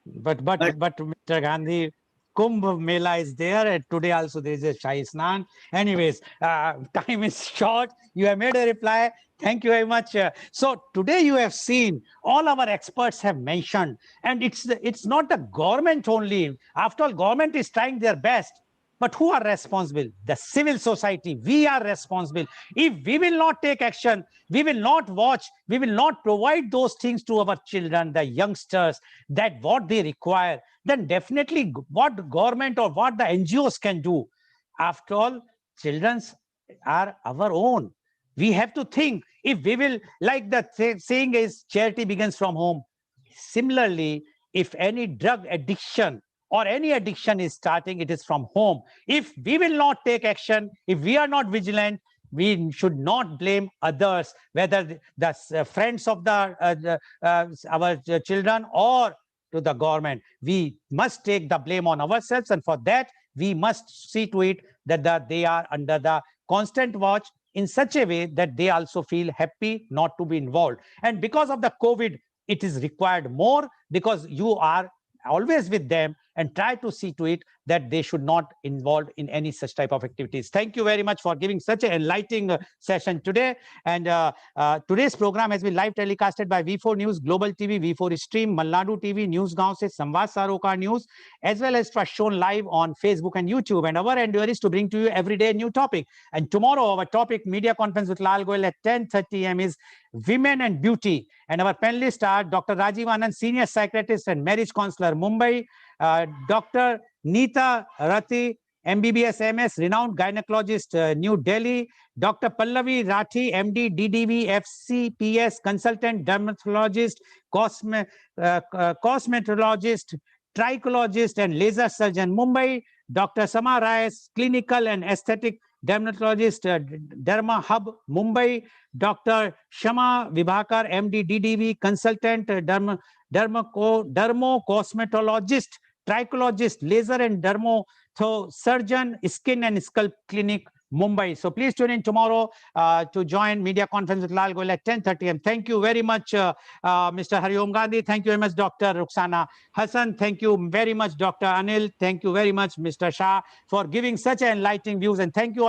But Mr. Gandhi, Kumbh Mela is there, and today also there is a Shahi Snan. Anyways, time is short. You have made a reply. Thank you very much. So today you have seen all our experts have mentioned, and it's not the government only. After all, government is trying their best. But who are responsible? The civil society. We are responsible. If we will not take action, we will not watch, we will not provide those things to our children, the youngsters, that what they require, then definitely what government or what the NGOs can do. After all, children are our own. We have to think, if we will, like the saying is, charity begins from home. Similarly, if any drug addiction or any addiction is starting, it is from home. If we will not take action, if we are not vigilant, we should not blame others, whether the friends of our children or to the government. We must take the blame on ourselves, and for that we must see to it that they are under the constant watch in such a way that they also feel happy not to be involved. And because of the COVID, it is required more, because you are always with them, and try to see to it that they should not involved in any such type of activities. Thank you very much for giving such an enlightening session today. And today's program has been live telecasted by V4 News, Global TV, V4 Stream, Malnadu TV, News Gaon se Samvad Saroka News, as well as was shown live on Facebook and YouTube. And our endeavor is to bring to you every day a new topic. And tomorrow our topic, media conference with Lal Goel at 10:30 a.m. is Women and Beauty. And our panelists are Dr. Rajiv Anand, Senior Psychiatrist and Marriage Counselor, Mumbai, Dr. Neeta Rathi, MBBS MS, renowned gynecologist, New Delhi, Dr. Pallavi Rathi, MD, DDV, FCPS, consultant dermatologist, cosmetologist, trichologist, and laser surgeon, Mumbai, Dr. Sama Rai, clinical and aesthetic dermatologist, Derma Hub, Mumbai, Dr. Shama Vibhakar, MD, DDV, consultant, dermo-cosmetologist, trichologist, laser and dermo surgeon, skin and scalp clinic, Mumbai. So please tune in tomorrow to join media conference with Lal Goel at 10:30 a.m. Thank you very much, Mr. Hariom Gandhi. Thank you very much, Dr. Ruxana Hassan. Thank you very much, Dr. Anil. Thank you very much, Mr. Shah, for giving such enlightening views. And thank you all